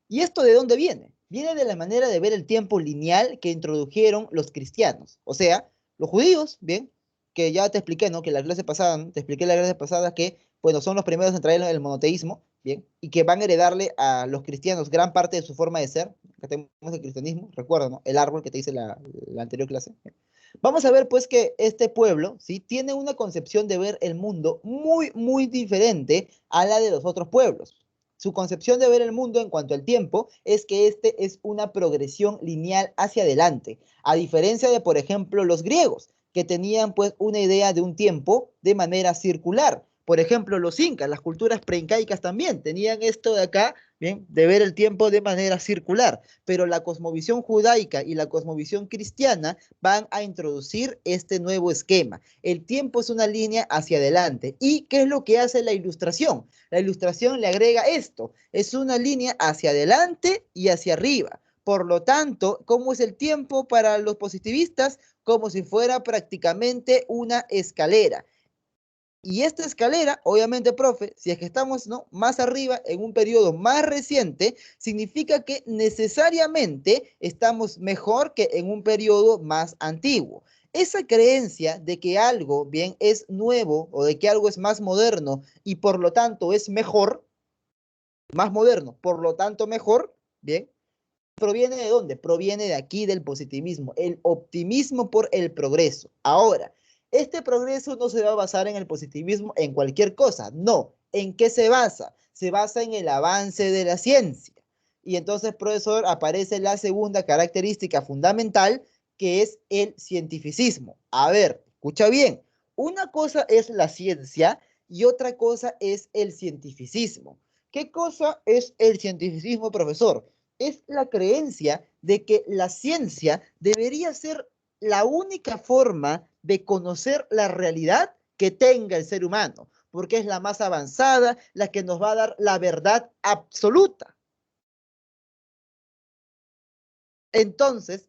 ¿Y esto de dónde viene? Viene de la manera de ver el tiempo lineal que introdujeron los cristianos. O sea, los judíos, bien, que ya te expliqué, ¿no? Que la clase pasada, ¿no? Te expliqué la clase pasada que, bueno, son los primeros en traer el monoteísmo, bien, y que van a heredarle a los cristianos gran parte de su forma de ser. Acá tenemos el cristianismo, recuerda, ¿no? El árbol que te dice la anterior clase. Vamos a ver, pues, que este pueblo, ¿sí? Tiene una concepción de ver el mundo muy, muy diferente a la de los otros pueblos. Su concepción de ver el mundo en cuanto al tiempo es que este es una progresión lineal hacia adelante, a diferencia de, por ejemplo, los griegos, que tenían pues una idea de un tiempo de manera circular. Por ejemplo, los incas, las culturas preincaicas también tenían esto de acá, bien, de ver el tiempo de manera circular, pero la cosmovisión judaica y la cosmovisión cristiana van a introducir este nuevo esquema. El tiempo es una línea hacia adelante. ¿Y qué es lo que hace la ilustración? La ilustración le agrega esto, es una línea hacia adelante y hacia arriba. Por lo tanto, ¿cómo es el tiempo para los positivistas? Como si fuera prácticamente una escalera. Y esta escalera, obviamente, profe, si es que estamos, ¿no?, más arriba, en un periodo más reciente, significa que necesariamente estamos mejor que en un periodo más antiguo. Esa creencia de que algo, bien, es nuevo o de que algo es más moderno y por lo tanto es mejor, más moderno, por lo tanto mejor, bien, ¿proviene de dónde? Proviene de aquí, del positivismo, el optimismo por el progreso. Ahora, este progreso no se va a basar en el positivismo en cualquier cosa, no. ¿En qué se basa? Se basa en el avance de la ciencia. Y entonces, profesor, aparece la segunda característica fundamental, que es el cientificismo. A ver, escucha bien, una cosa es la ciencia y otra cosa es el cientificismo. ¿Qué cosa es el cientificismo, profesor? Es la creencia de que la ciencia debería ser la única forma de conocer la realidad que tenga el ser humano, porque es la más avanzada, la que nos va a dar la verdad absoluta. Entonces,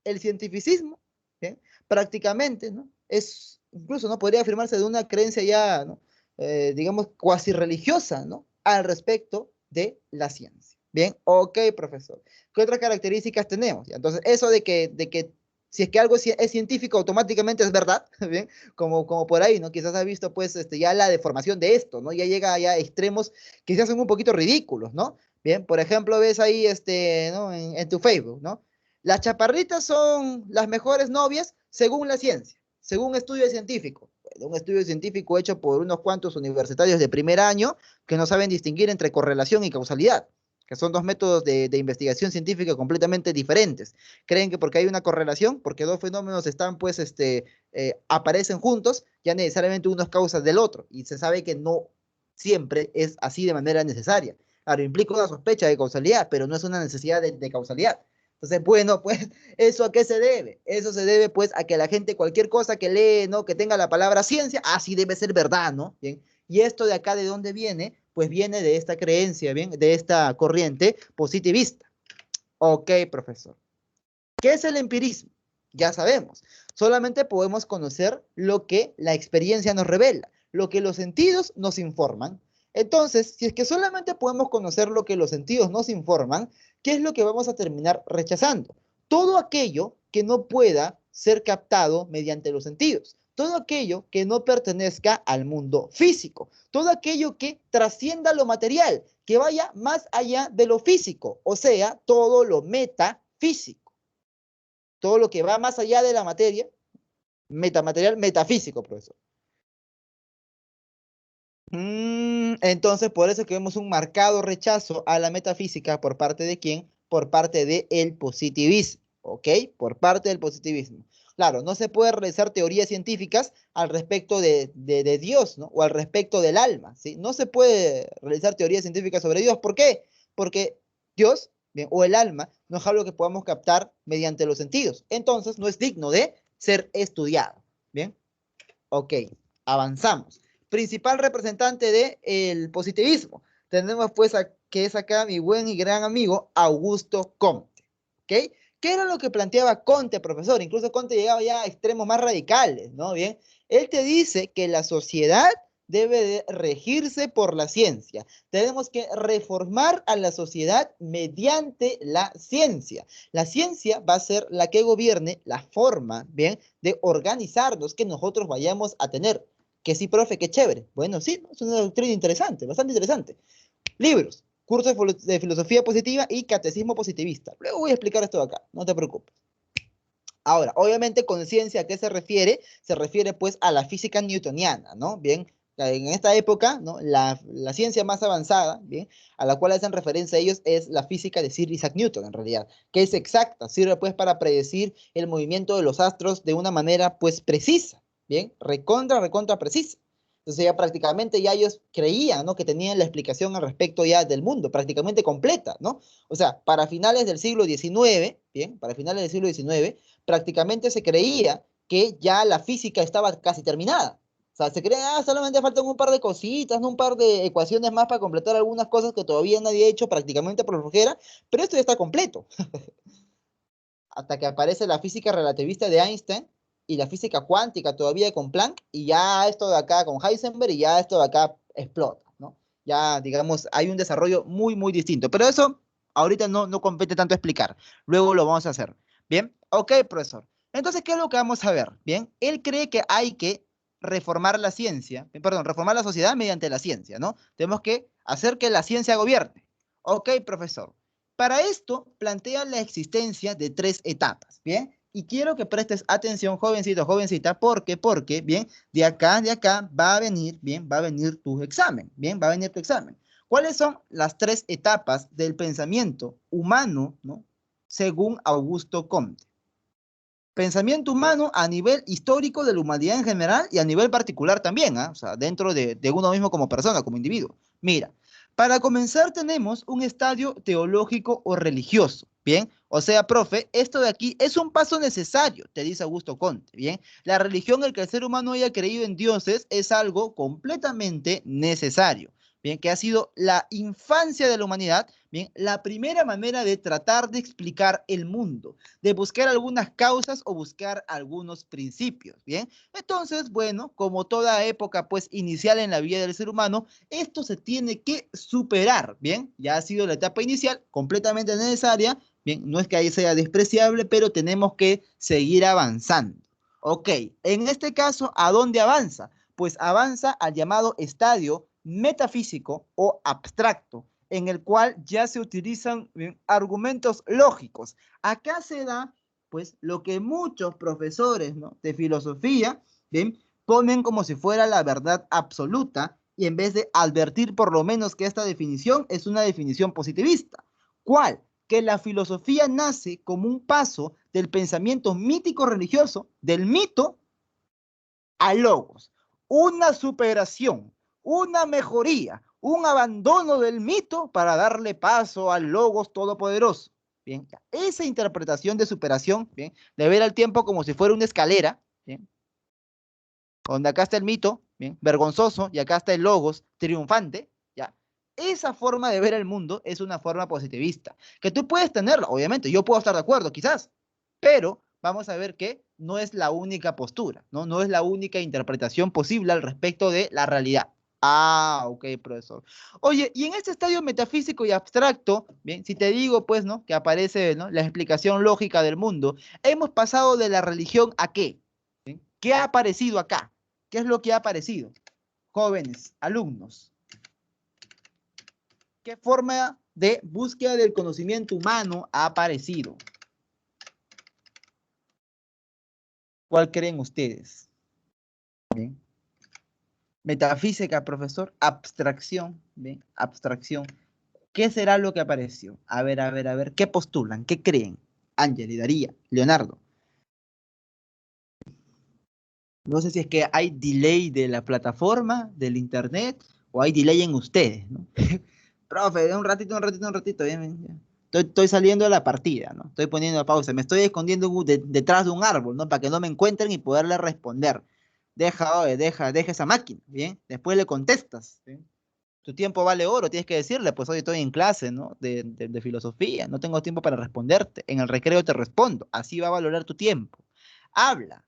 el cientificismo, ¿bien?, prácticamente, ¿no?, es, incluso, ¿no?, podría afirmarse de una creencia ya, ¿no?, digamos, cuasi religiosa, ¿no?, al respecto de la ciencia. Bien, ok, profesor. ¿Qué otras características tenemos? Entonces, eso de que si es que algo es científico, automáticamente es verdad, ¿bien? Como por ahí, ¿no? Quizás has visto, pues, ya la deformación de esto, ¿no? Ya llega ya a extremos que se hacen un poquito ridículos, ¿no? Bien, por ejemplo, ves ahí, ¿no?, en tu Facebook, ¿no? Las chaparritas son las mejores novias según la ciencia, según estudio científico. Un estudio científico hecho por unos cuantos universitarios de primer año que no saben distinguir entre correlación y causalidad, que son dos métodos de investigación científica completamente diferentes. Creen que porque hay una correlación, porque dos fenómenos están, pues, aparecen juntos, ya necesariamente uno es causa del otro, y se sabe que no siempre es así de manera necesaria. Claro, implica una sospecha de causalidad, pero no es una necesidad de causalidad. Entonces, bueno, pues, ¿eso a qué se debe? Eso se debe, pues, a que la gente, cualquier cosa que lee, ¿no? Que tenga la palabra ciencia, así debe ser verdad, ¿no? Bien. Y esto de acá, ¿de dónde viene? Pues viene de esta creencia, ¿bien? De esta corriente positivista. Ok, profesor. ¿Qué es el empirismo? Ya sabemos. Solamente podemos conocer lo que la experiencia nos revela, lo que los sentidos nos informan. Entonces, si es que solamente podemos conocer lo que los sentidos nos informan, ¿qué es lo que vamos a terminar rechazando? Todo aquello que no pueda ser captado mediante los sentidos. Todo aquello que no pertenezca al mundo físico. Todo aquello que trascienda lo material, que vaya más allá de lo físico, o sea, todo lo metafísico. Todo lo que va más allá de la materia, metamaterial, metafísico, profesor. Entonces, por eso que vemos un marcado rechazo a la metafísica por parte de quién? Por parte del positivismo, ¿ok? Por parte del positivismo. Claro, no se puede realizar teorías científicas al respecto de Dios, ¿no? O al respecto del alma, ¿sí? No se puede realizar teorías científicas sobre Dios. ¿Por qué? Porque Dios, bien, o el alma, no es algo que podamos captar mediante los sentidos. Entonces, no es digno de ser estudiado. Bien, ok, avanzamos. Principal representante del positivismo. Tenemos pues que es acá mi buen y gran amigo Augusto Comte. ¿Ok? ¿Qué era lo que planteaba Comte, profesor? Incluso Comte llegaba ya a extremos más radicales, ¿no? Bien, él te dice que la sociedad debe de regirse por la ciencia. Tenemos que reformar a la sociedad mediante la ciencia. La ciencia va a ser la que gobierne la forma, ¿bien?, de organizarnos que nosotros vayamos a tener. Que sí, profe, qué chévere. Bueno, sí, es una doctrina interesante, bastante interesante. Libros, cursos de filosofía positiva y catecismo positivista. Luego voy a explicar esto de acá, no te preocupes. Ahora, obviamente, conciencia, ¿a qué se refiere? Se refiere pues a la física newtoniana, ¿no? Bien, en esta época, ¿no? La ciencia más avanzada, bien, a la cual hacen referencia ellos es la física de Sir Isaac Newton, en realidad, que es exacta, sirve pues para predecir el movimiento de los astros de una manera pues precisa, bien, recontra precisa. Entonces ya prácticamente ya ellos creían, ¿no?, que tenían la explicación al respecto ya del mundo, prácticamente completa, ¿no? O sea, para finales del siglo XIX, bien, para finales del siglo XIX, prácticamente se creía que ya la física estaba casi terminada. O sea, se creía, solamente faltan un par de cositas, ¿no?, un par de ecuaciones más para completar algunas cosas que todavía nadie ha hecho prácticamente por flojera, pero esto ya está completo. Hasta que aparece la física relativista de Einstein y la física cuántica todavía con Planck, y ya esto de acá con Heisenberg, y ya esto de acá explota, ¿no? Ya, digamos, hay un desarrollo muy distinto. Pero eso ahorita no compete tanto explicar. Luego lo vamos a hacer. Bien, ok, profesor. Entonces, ¿qué es lo que vamos a ver? Bien, él cree que hay que reformar la ciencia, perdón, reformar la sociedad mediante la ciencia, ¿no? Tenemos que hacer que la ciencia gobierne. Ok, profesor. Para esto, plantea la existencia de tres etapas, ¿bien? Y quiero que prestes atención, jovencito, jovencita, porque, bien, de acá va a venir, bien, va a venir tu examen, bien, va a venir tu examen. ¿Cuáles son las tres etapas del pensamiento humano, ¿no?, según Augusto Comte? Pensamiento humano a nivel histórico de la humanidad en general y a nivel particular también, ¿eh? O sea, dentro de uno mismo como persona, como individuo. Mira, para comenzar tenemos un estadio teológico o religioso, ¿bien? O sea, profe, esto de aquí es un paso necesario, te dice Augusto Comte, ¿bien? La religión, el que el ser humano haya creído en dioses, es algo completamente necesario, ¿bien? Que ha sido la infancia de la humanidad, ¿bien? La primera manera de tratar de explicar el mundo, de buscar algunas causas o buscar algunos principios, ¿bien? Entonces, bueno, como toda época pues inicial en la vida del ser humano, esto se tiene que superar, ¿bien? Ya ha sido la etapa inicial, completamente necesaria, ¿bien? No es que ahí sea despreciable, pero tenemos que seguir avanzando. Ok, en este caso, ¿a dónde avanza? Pues avanza al llamado estadio metafísico o abstracto, en el cual ya se utilizan argumentos lógicos. Acá se da, pues, lo que muchos profesores, ¿no?, de filosofía, ¿bien?, ponen como si fuera la verdad absoluta, y en vez de advertir por lo menos que esta definición es una definición positivista. ¿Cuál? Que la filosofía nace como un paso del pensamiento mítico religioso, del mito a logos, una superación, una mejoría, un abandono del mito para darle paso al logos todopoderoso. bien, esa interpretación de superación, bien, de ver al tiempo como si fuera una escalera, bien, donde acá está el mito, bien, vergonzoso, y acá está el logos, triunfante, ya. Esa forma de ver el mundo es una forma positivista, que tú puedes tenerla, obviamente, yo puedo estar de acuerdo, quizás, pero vamos a ver que no es la única postura, ¿no? No es la única interpretación posible al respecto de la realidad. Ah, ok, profesor. Oye, y en este estadio metafísico y abstracto, bien, si te digo, pues, ¿no? Que aparece, ¿no? La explicación lógica del mundo, hemos pasado de la religión a qué? ¿Sí? ¿Qué ha aparecido acá? ¿Qué es lo que ha aparecido? Jóvenes, alumnos. ¿Qué forma de búsqueda del conocimiento humano ha aparecido? ¿Cuál creen ustedes? Bien. Metafísica, profesor. Abstracción. Bien. Abstracción. ¿Qué será lo que apareció? A ver, a ver, a ver. ¿Qué postulan? ¿Qué creen? Ángel y Daría, Leonardo. No sé si es que hay delay de la plataforma, del internet, o hay delay en ustedes, ¿no? Profe, un ratito, un ratito, un ratito. Ya, ya. Estoy saliendo de la partida, ¿no? Estoy poniendo pausa. Me estoy escondiendo detrás de un árbol, ¿no? Para que no me encuentren y poderle responder. Deja, oye, deja esa máquina, ¿bien? Después le contestas, ¿sí? Tu tiempo vale oro, tienes que decirle, pues hoy estoy en clase, ¿no? De filosofía, no tengo tiempo para responderte. En el recreo te respondo. Así va a valorar tu tiempo. Habla.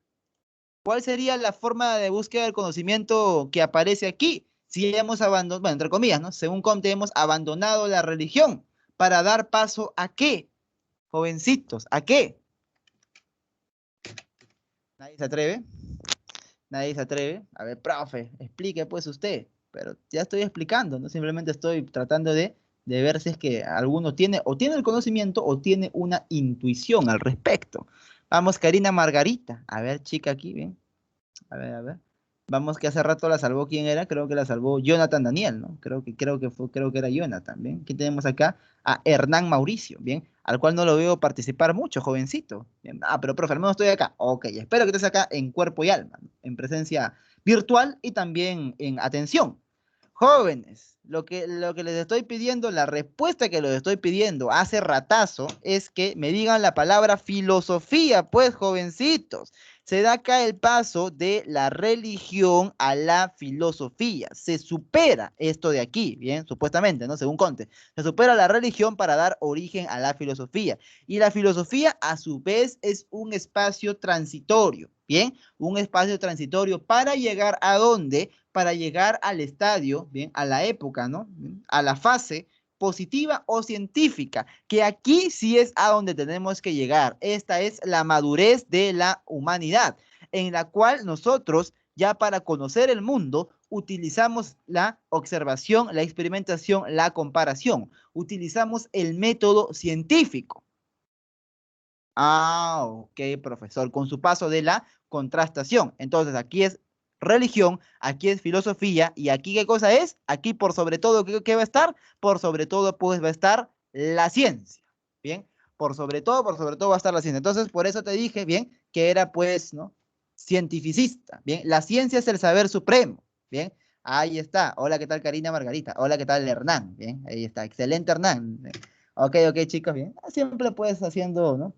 ¿Cuál sería la forma de búsqueda del conocimiento que aparece aquí? Si hemos abandonado, bueno, entre comillas, ¿no? Según Comte, hemos abandonado la religión para dar paso a qué, jovencitos, ¿a qué? Nadie se atreve, nadie se atreve. A ver, profe, explique pues usted. Pero ya estoy explicando, ¿no? Simplemente estoy tratando de ver si es que alguno tiene, o tiene el conocimiento, o tiene una intuición al respecto. Vamos, Karina Margarita. A ver, chica aquí, bien. A ver, a ver. Vamos, que hace rato la salvó, ¿quién era? Creo que la salvó Jonathan Daniel, ¿no? Creo que era Jonathan, ¿bien? ¿Quién tenemos acá? A Hernán Mauricio, ¿bien? Al cual no lo veo participar mucho, jovencito. Bien. Ah, pero profe, al menos estoy acá. Ok, espero que estés acá en cuerpo y alma, ¿no? En presencia virtual y también en atención. Jóvenes, lo que les estoy pidiendo, la respuesta que les estoy pidiendo hace ratazo es que me digan la palabra filosofía, pues, jovencitos. Se da acá el paso de la religión a la filosofía. Se supera esto de aquí, bien, supuestamente, ¿no? Según Conte. Se supera la religión para dar origen a la filosofía. Y la filosofía, a su vez, es un espacio transitorio, bien, un espacio transitorio para llegar a dónde, para llegar al estadio, bien, a la época, ¿no? A la fase positiva o científica, que aquí sí es a donde tenemos que llegar. Esta es la madurez de la humanidad, en la cual nosotros ya para conocer el mundo utilizamos la observación, la experimentación, la comparación. Utilizamos el método científico. Ah, ok, profesor, con su paso de la contrastación. Entonces, aquí es religión, aquí es filosofía, y aquí ¿qué cosa es? Aquí por sobre todo, ¿qué va a estar? Por sobre todo, pues va a estar la ciencia, ¿bien? Por sobre todo va a estar la ciencia. Entonces, por eso te dije, ¿bien? Que era, pues, ¿no? Cientificista, ¿bien? La ciencia es el saber supremo, ¿bien? Ahí está. Hola, ¿qué tal, Karina Margarita? Hola, ¿qué tal, Hernán? Bien, ahí está. Excelente, Hernán. Ok, ok, chicos, bien. Siempre puedes haciendo, ¿no?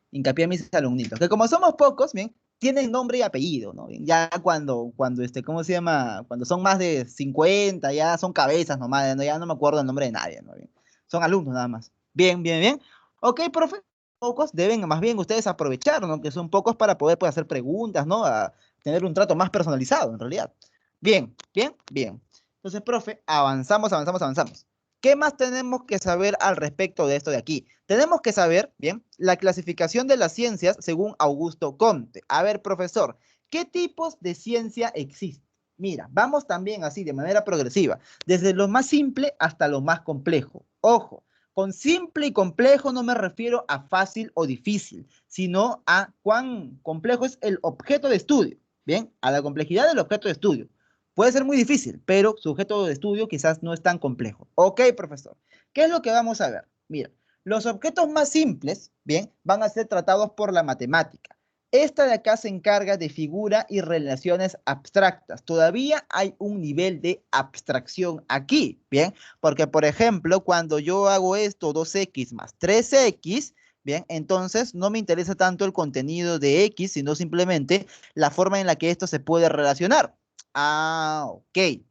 Hincapié a mis alumnitos, que como somos pocos, bien, tienen nombre y apellido, ¿no? Bien, ya ¿cómo se llama? Cuando son más de 50 ya son cabezas nomás, ¿no? Ya no me acuerdo el nombre de nadie, ¿no? Bien, son alumnos nada más. Bien, bien, bien. Ok, profe, pocos deben más bien ustedes aprovechar, ¿no? Que son pocos para poder pues, hacer preguntas, ¿no? A tener un trato más personalizado, en realidad. Bien, bien, bien. Entonces, profe, avanzamos, avanzamos, avanzamos. ¿Qué más tenemos que saber al respecto de esto de aquí? Tenemos que saber, bien, la clasificación de las ciencias según Augusto Comte. A ver, profesor, ¿qué tipos de ciencia existen? Mira, vamos también así de manera progresiva, desde lo más simple hasta lo más complejo. Ojo, con simple y complejo no me refiero a fácil o difícil, sino a cuán complejo es el objeto de estudio. Bien, a la complejidad del objeto de estudio. Puede ser muy difícil, pero su objeto de estudio quizás no es tan complejo. Ok, profesor. ¿Qué es lo que vamos a ver? Mira, los objetos más simples, bien, van a ser tratados por la matemática. Esta de acá se encarga de figura y relaciones abstractas. Todavía hay un nivel de abstracción aquí, ¿bien? Porque, por ejemplo, cuando yo hago esto, 2x más 3x, ¿bien? Entonces no me interesa tanto el contenido de x, sino simplemente la forma en la que esto se puede relacionar. Ah, ok.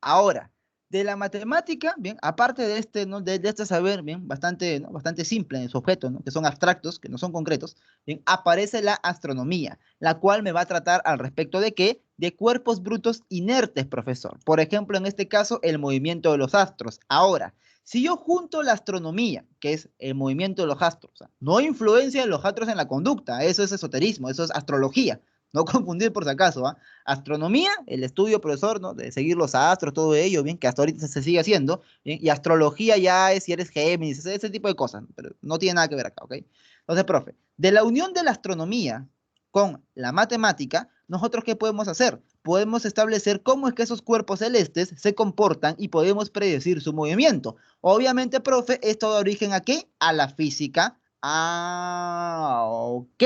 Ahora, de la matemática, bien, aparte de este, ¿no? De este saber, bien, bastante, ¿no? Bastante simple en su objeto, ¿no? Que son abstractos, que no son concretos, bien, aparece la astronomía, la cual me va a tratar al respecto de qué, de cuerpos brutos inertes, profesor. Por ejemplo, en este caso, el movimiento de los astros. Ahora, si yo junto la astronomía, que es el movimiento de los astros, o sea, no influencia de los astros en la conducta, eso es esoterismo, eso es astrología. No confundir por si acaso, ¿ah? Astronomía, el estudio, profesor, ¿no? De seguir los astros, todo ello, bien, que hasta ahorita se sigue haciendo, bien, y astrología ya es si eres Géminis, ese tipo de cosas, pero no tiene nada que ver acá, ¿ok? Entonces, profe, de la unión de la astronomía con la matemática, ¿nosotros qué podemos hacer? Podemos establecer cómo es que esos cuerpos celestes se comportan y podemos predecir su movimiento. Obviamente, profe, esto da origen ¿a qué? A la física. Ah, ok.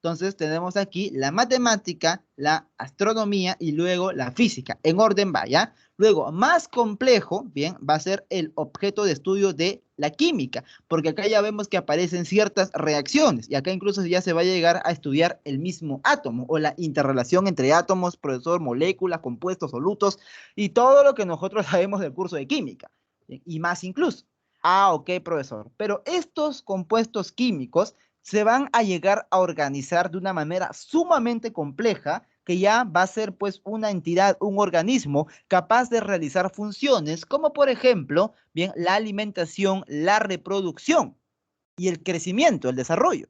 Entonces tenemos aquí la matemática, la astronomía y luego la física. En orden va, ¿ya? Luego, más complejo, bien, va a ser el objeto de estudio de la química, porque acá ya vemos que aparecen ciertas reacciones y acá incluso ya se va a llegar a estudiar el mismo átomo o la interrelación entre átomos, profesor, moléculas, compuestos, solutos y todo lo que nosotros sabemos del curso de química. Bien, y más incluso. Ah, ok, profesor. Pero estos compuestos químicos se van a llegar a organizar de una manera sumamente compleja que ya va a ser pues una entidad, un organismo capaz de realizar funciones como por ejemplo, bien, la alimentación, la reproducción y el crecimiento, el desarrollo.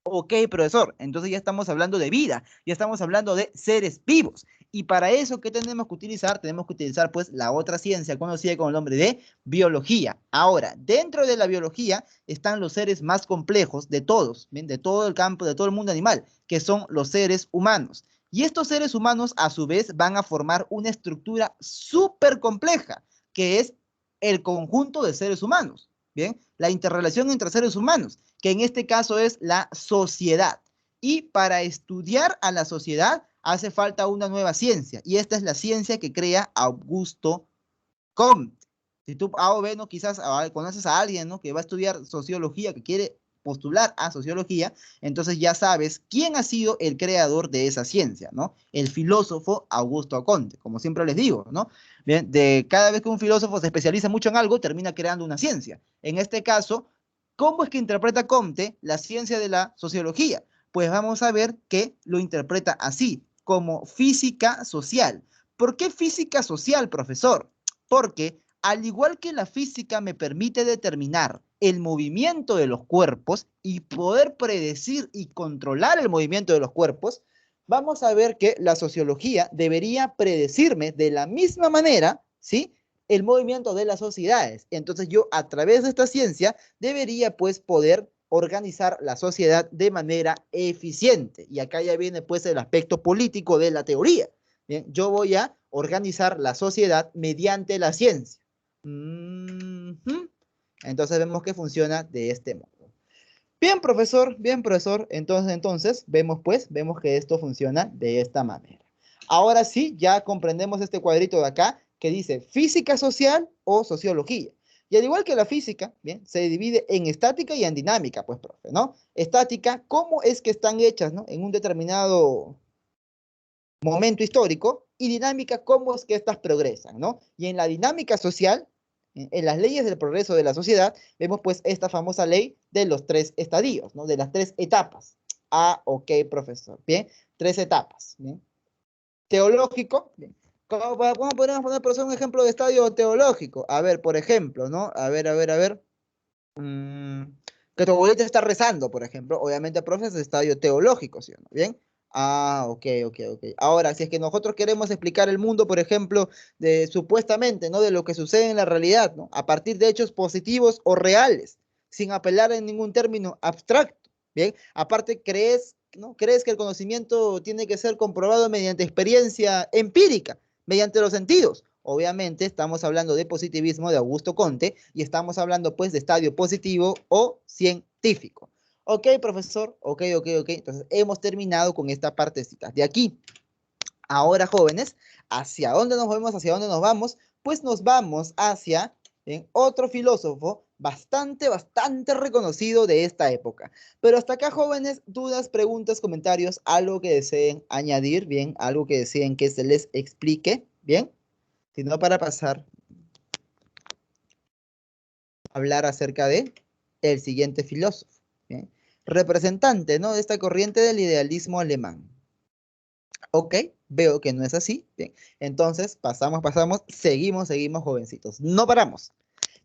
Ok, profesor, entonces ya estamos hablando de vida, ya estamos hablando de seres vivos. Y para eso, ¿qué tenemos que utilizar? Tenemos que utilizar pues la otra ciencia conocida con el nombre de biología. Ahora, dentro de la biología están los seres más complejos de todos, ¿bien? De todo el campo, de todo el mundo animal, que son los seres humanos. Y estos seres humanos a su vez van a formar una estructura súper compleja, que es el conjunto de seres humanos, ¿bien? La interrelación entre seres humanos, que en este caso es la sociedad. Y para estudiar a la sociedad hace falta una nueva ciencia, y esta es la ciencia que crea Augusto Comte. Si tú A o B, ¿no? Quizás conoces a alguien, ¿no? Que va a estudiar sociología, que quiere postular a sociología, entonces ya sabes quién ha sido el creador de esa ciencia, ¿no? El filósofo Augusto Comte, como siempre les digo, ¿no? Bien, de cada vez que un filósofo se especializa mucho en algo, termina creando una ciencia. En este caso, ¿cómo es que interpreta Comte la ciencia de la sociología? Pues vamos a ver que lo interpreta así, como física social. ¿Por qué física social, profesor? Porque al igual que la física me permite determinar el movimiento de los cuerpos y poder predecir y controlar el movimiento de los cuerpos, vamos a ver que la sociología debería predecirme de la misma manera, ¿sí? El movimiento de las sociedades. Entonces yo a través de esta ciencia debería pues poder organizar la sociedad de manera eficiente. Y acá ya viene pues el aspecto político de la teoría. Bien, yo voy a organizar la sociedad mediante la ciencia. Entonces vemos que funciona de este modo. Bien, profesor. Entonces vemos que esto funciona de esta manera. Ahora sí, ya comprendemos este cuadrito de acá que dice física social o sociología. Y al igual que la física, bien, se divide en estática y en dinámica, pues, profe, ¿no? Estática, ¿cómo es que están hechas, ¿no? En un determinado momento histórico, y dinámica, cómo es que éstas progresan, ¿no? Y en la dinámica social, en las leyes del progreso de la sociedad, vemos pues esta famosa ley de los tres estadios, ¿no? De las tres etapas. Ah, ok, profesor. Bien, tres etapas. Bien. Teológico, bien. ¿Cómo podemos poner, por un ejemplo de estadio teológico? A ver, por ejemplo, ¿no? A ver. Que tu abuelita está rezando, por ejemplo. Obviamente, profe, es estadio teológico, ¿sí o no? Bien. Ah, ok. Ahora, si es que nosotros queremos explicar el mundo, por ejemplo, de supuestamente, ¿no? De lo que sucede en la realidad, ¿no? A partir de hechos positivos o reales, sin apelar en ningún término abstracto, ¿bien? Aparte, ¿no? ¿Crees que el conocimiento tiene que ser comprobado mediante experiencia empírica, mediante los sentidos? Obviamente estamos hablando de positivismo de Augusto Comte y estamos hablando pues de estadio positivo o científico. Ok, profesor, ok. Entonces, hemos terminado con esta partecita. De aquí, ahora, jóvenes, ¿hacia dónde nos movemos? ¿Hacia dónde nos vamos? Pues nos vamos hacia otro filósofo bastante reconocido de esta época. Pero hasta acá, jóvenes, dudas, preguntas, comentarios, algo que deseen añadir, bien, algo que deseen que se les explique, bien, si no para pasar a hablar acerca de el siguiente filósofo, bien, representante, ¿no? De esta corriente del idealismo alemán. Ok, veo que no es así. Bien, entonces pasamos, seguimos, jovencitos. No paramos.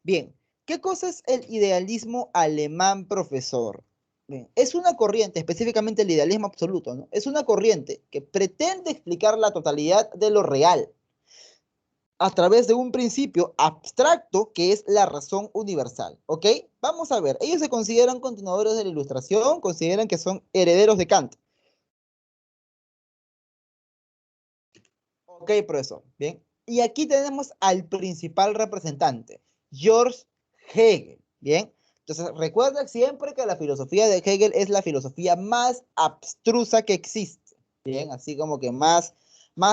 Bien, ¿qué cosa es el idealismo alemán, profesor? Bien, es una corriente, específicamente el idealismo absoluto, ¿no? Es una corriente que pretende explicar la totalidad de lo real a través de un principio abstracto que es la razón universal, ¿ok? Vamos a ver, ellos se consideran continuadores de la Ilustración, consideran que son herederos de Kant. Ok, profesor. Bien. Y aquí tenemos al principal representante, George Hegel. Bien. Entonces, recuerda siempre que la filosofía de Hegel es la filosofía más abstrusa que existe. Bien, así como que más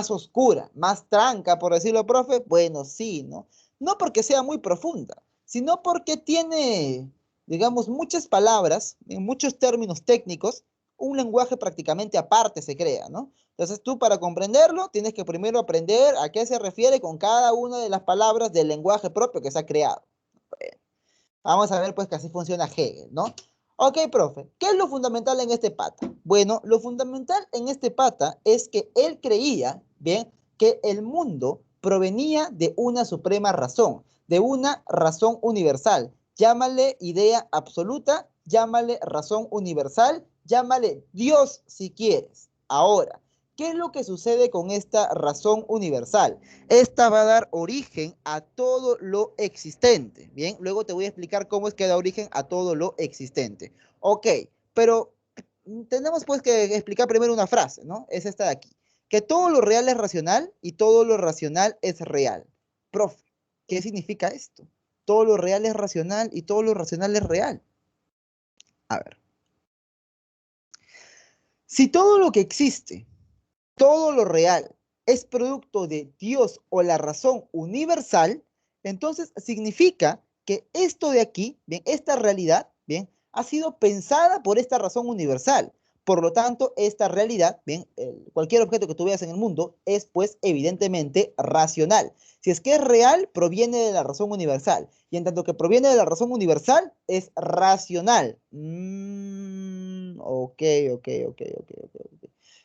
oscura, más tranca, por decirlo, profe. Bueno, sí, ¿no? No porque sea muy profunda, sino porque tiene, digamos, muchas palabras, en muchos términos técnicos, un lenguaje prácticamente aparte se crea, ¿no? Entonces tú para comprenderlo tienes que primero aprender a qué se refiere con cada una de las palabras del lenguaje propio que se ha creado. Vamos a ver pues que así funciona Hegel, ¿no? Ok, profe, ¿qué es lo fundamental en este pata? Bueno, lo fundamental en este pata es que él creía, bien, que el mundo provenía de una suprema razón, de una razón universal. Llámale idea absoluta, llámale razón universal, llámale Dios si quieres. Ahora, ¿qué es lo que sucede con esta razón universal? Esta va a dar origen a todo lo existente. Bien, luego te voy a explicar cómo es que da origen a todo lo existente. Ok, pero tenemos pues que explicar primero una frase, ¿no? Es esta de aquí. Que todo lo real es racional y todo lo racional es real. Profe, ¿qué significa esto? Todo lo real es racional y todo lo racional es real. A ver. Si todo lo que existe, todo lo real es producto de Dios o la razón universal, entonces significa que esto de aquí, bien, esta realidad, bien, ha sido pensada por esta razón universal. Por lo tanto, esta realidad, bien, cualquier objeto que tú veas en el mundo es pues evidentemente racional. Si es que es real, proviene de la razón universal. Y en tanto que proviene de la razón universal, es racional. Ok.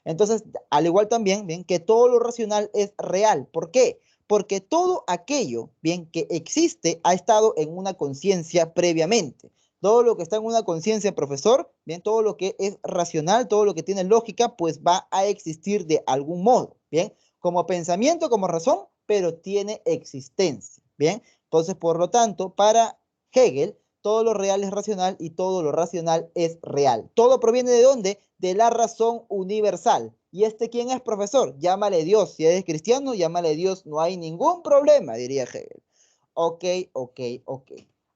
Entonces, al igual también, bien, que todo lo racional es real. ¿Por qué? Porque todo aquello, bien, que existe ha estado en una conciencia previamente. Todo lo que está en una conciencia, profesor, bien, todo lo que es racional, todo lo que tiene lógica, pues va a existir de algún modo, bien, como pensamiento, como razón, pero tiene existencia, bien. Entonces, por lo tanto, para Hegel, todo lo real es racional y todo lo racional es real. ¿Todo proviene de dónde? De la razón universal. ¿Y este quién es, profesor? Llámale Dios. Si eres cristiano, llámale Dios. No hay ningún problema, diría Hegel. Ok.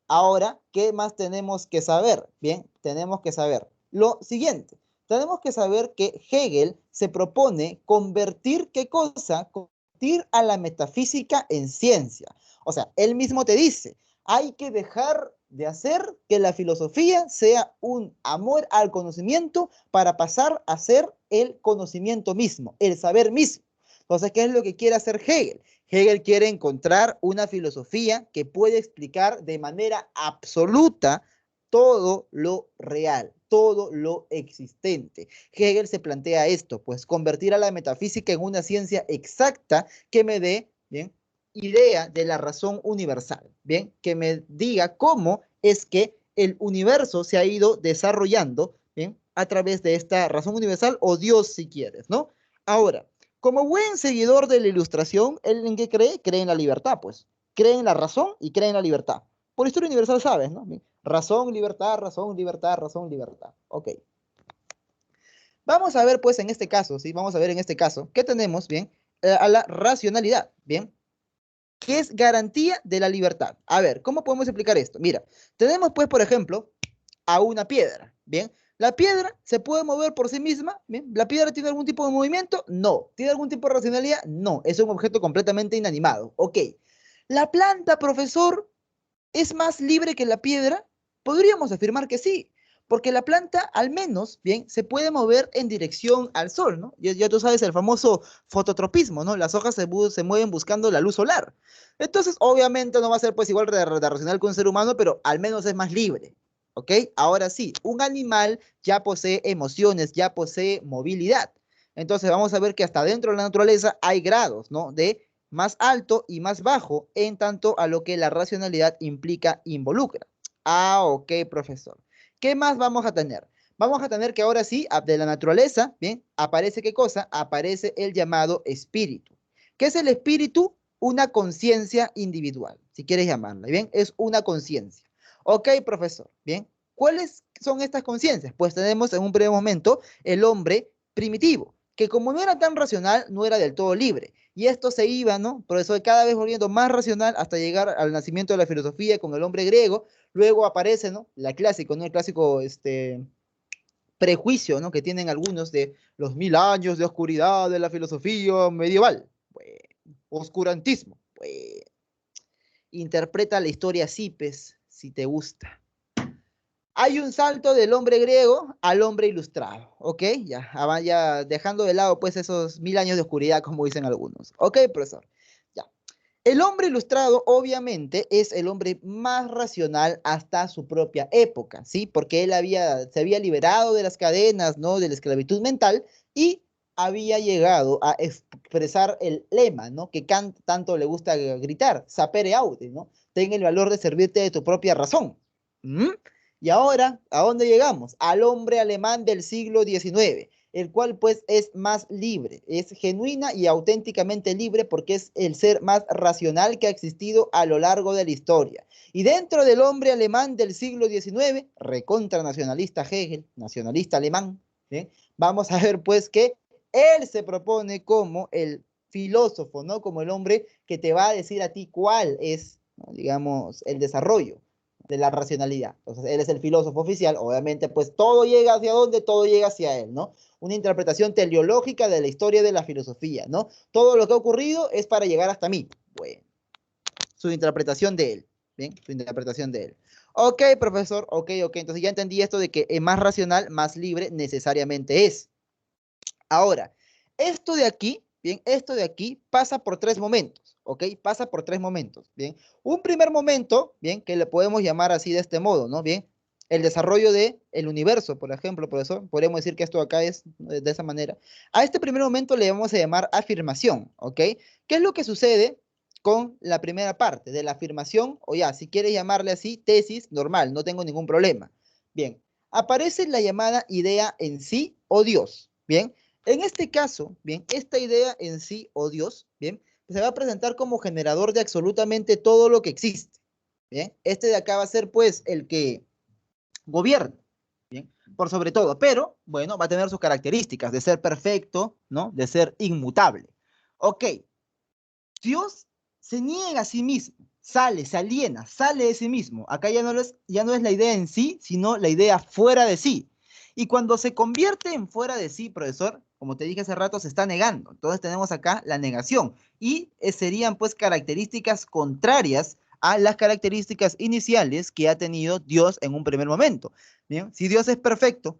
Ahora, ¿qué más tenemos que saber? Bien, tenemos que saber lo siguiente. Tenemos que saber que Hegel se propone convertir, ¿qué cosa? Convertir a la metafísica en ciencia. O sea, él mismo te dice, hay que dejar de hacer que la filosofía sea un amor al conocimiento para pasar a ser el conocimiento mismo, el saber mismo. Entonces, ¿qué es lo que quiere hacer Hegel? Hegel quiere encontrar una filosofía que puede explicar de manera absoluta todo lo real, todo lo existente. Hegel se plantea esto, pues convertir a la metafísica en una ciencia exacta que me dé, ¿bien?, idea de la razón universal, ¿bien? Que me diga cómo es que el universo se ha ido desarrollando, ¿bien? A través de esta razón universal o Dios si quieres, ¿no? Ahora, como buen seguidor de la Ilustración, ¿él en qué cree? Cree en la libertad, pues. Cree en la razón y cree en la libertad. Por historia universal sabes, ¿no? Razón, libertad, razón, libertad, razón, libertad. Ok. Vamos a ver, pues, en este caso, ¿sí? Vamos a ver en este caso, ¿qué tenemos, bien? A la racionalidad, ¿bien? ¿Qué es garantía de la libertad? A ver, ¿cómo podemos explicar esto? Mira, tenemos pues, por ejemplo, a una piedra, ¿bien? ¿La piedra se puede mover por sí misma? ¿Bien? ¿La piedra tiene algún tipo de movimiento? No. ¿Tiene algún tipo de racionalidad? No. Es un objeto completamente inanimado. Ok. ¿La planta, profesor, es más libre que la piedra? Podríamos afirmar que sí, porque la planta al menos, bien, se puede mover en dirección al sol, ¿no? Ya tú sabes el famoso fototropismo, ¿no? Las hojas se mueven buscando la luz solar. Entonces, obviamente no va a ser pues igual de racional que un ser humano, pero al menos es más libre, ¿ok? Ahora sí, un animal ya posee emociones, ya posee movilidad. Entonces vamos a ver que hasta dentro de la naturaleza hay grados, ¿no? De más alto y más bajo en tanto a lo que la racionalidad implica, involucra. Ah, ok, profesor. ¿Qué más vamos a tener? Vamos a tener que ahora sí, de la naturaleza, ¿bien? Aparece ¿qué cosa? Aparece el llamado espíritu. ¿Qué es el espíritu? Una conciencia individual, si quieres llamarla, ¿bien? Es una conciencia. Ok, profesor, ¿bien? ¿Cuáles son estas conciencias? Pues tenemos en un breve momento el hombre primitivo, que como no era tan racional, no era del todo libre. Y esto se iba, ¿no? Por eso cada vez volviendo más racional hasta llegar al nacimiento de la filosofía con el hombre griego. Luego aparece, ¿no? La clásico, ¿no? El clásico, prejuicio, ¿no? Que tienen algunos de los 1000 años de oscuridad de la filosofía medieval. Pues, oscurantismo. Pues, interpreta la historia así, pues, si te gusta. Hay un salto del hombre griego al hombre ilustrado, ¿ok? Ya dejando de lado pues esos 1000 años de oscuridad, como dicen algunos. ¿Ok, profesor? Ya. El hombre ilustrado obviamente es el hombre más racional hasta su propia época, ¿sí? Porque él se había liberado de las cadenas, ¿no? De la esclavitud mental y había llegado a expresar el lema, ¿no? Que Kant tanto le gusta gritar, sapere aude, ¿no? Ten el valor de servirte de tu propia razón. ¿Mm? Y ahora, ¿a dónde llegamos? Al hombre alemán del siglo XIX, el cual pues es más libre, es genuina y auténticamente libre porque es el ser más racional que ha existido a lo largo de la historia. Y dentro del hombre alemán del siglo XIX, recontra nacionalista Hegel, nacionalista alemán, ¿sí? Vamos a ver pues que él se propone como el filósofo, ¿no? Como el hombre que te va a decir a ti cuál es, ¿no? Digamos, el desarrollo de la racionalidad. Entonces, él es el filósofo oficial, obviamente, pues todo llega hacia dónde, todo llega hacia él, ¿no? Una interpretación teleológica de la historia de la filosofía, ¿no? Todo lo que ha ocurrido es para llegar hasta mí. Bueno, su interpretación de él, ¿bien? Su interpretación de él. Ok, profesor, ok, entonces ya entendí esto de que es más racional, más libre necesariamente es. Ahora, esto de aquí, bien, esto de aquí pasa por tres momentos, ¿ok? Pasa por tres momentos, bien. Un primer momento, bien, que le podemos llamar así de este modo, ¿no? Bien, el desarrollo del universo, por ejemplo, profesor, podríamos decir que esto acá es de esa manera. A este primer momento le vamos a llamar afirmación, ¿ok? ¿Qué es lo que sucede con la primera parte de la afirmación? O ya, si quieres llamarle así, tesis, normal, no tengo ningún problema. Bien, aparece la llamada idea en sí o Dios, bien. En este caso, bien, esta idea en sí, o Dios, bien, se va a presentar como generador de absolutamente todo lo que existe, bien. Este de acá va a ser, pues, el que gobierna, bien, por sobre todo, pero, bueno, va a tener sus características de ser perfecto, ¿no? De ser inmutable. Ok, Dios se niega a sí mismo, se aliena, sale de sí mismo. Acá ya no es la idea en sí, sino la idea fuera de sí. Y cuando se convierte en fuera de sí, profesor, como te dije hace rato, se está negando. Entonces tenemos acá la negación. Y serían pues características contrarias a las características iniciales que ha tenido Dios en un primer momento. ¿Bien? Si Dios es perfecto,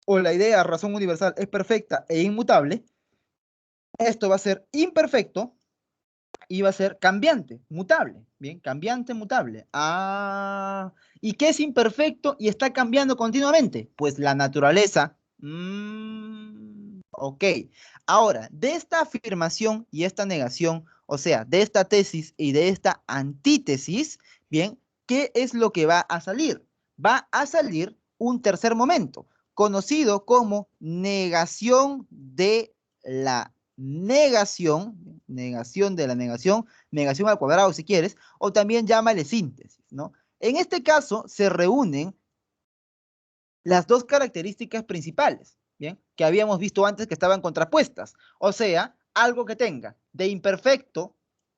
o la idea razón universal es perfecta e inmutable, esto va a ser imperfecto y va a ser cambiante, mutable. Bien, cambiante, mutable. Ah, ¿y qué es imperfecto y está cambiando continuamente? Pues la naturaleza. Ok. Ahora, de esta afirmación y esta negación, o sea, de esta tesis y de esta antítesis, bien, ¿qué es lo que va a salir? Va a salir un tercer momento, conocido como negación de la negación de la negación, negación al cuadrado si quieres, o también llámale síntesis, ¿no? En este caso se reúnen las dos características principales, ¿bien? Que habíamos visto antes que estaban contrapuestas, o sea, algo que tenga de imperfecto,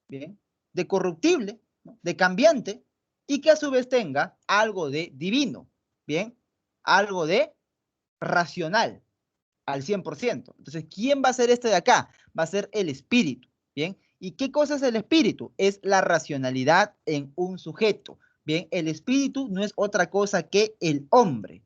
¿bien? De corruptible, ¿no? De cambiante, y que a su vez tenga algo de divino, bien, algo de racional al 100%. Entonces, ¿quién va a ser este de acá? Va a ser el espíritu, ¿bien? ¿Y qué cosa es el espíritu? Es la racionalidad en un sujeto, ¿bien? El espíritu no es otra cosa que el hombre,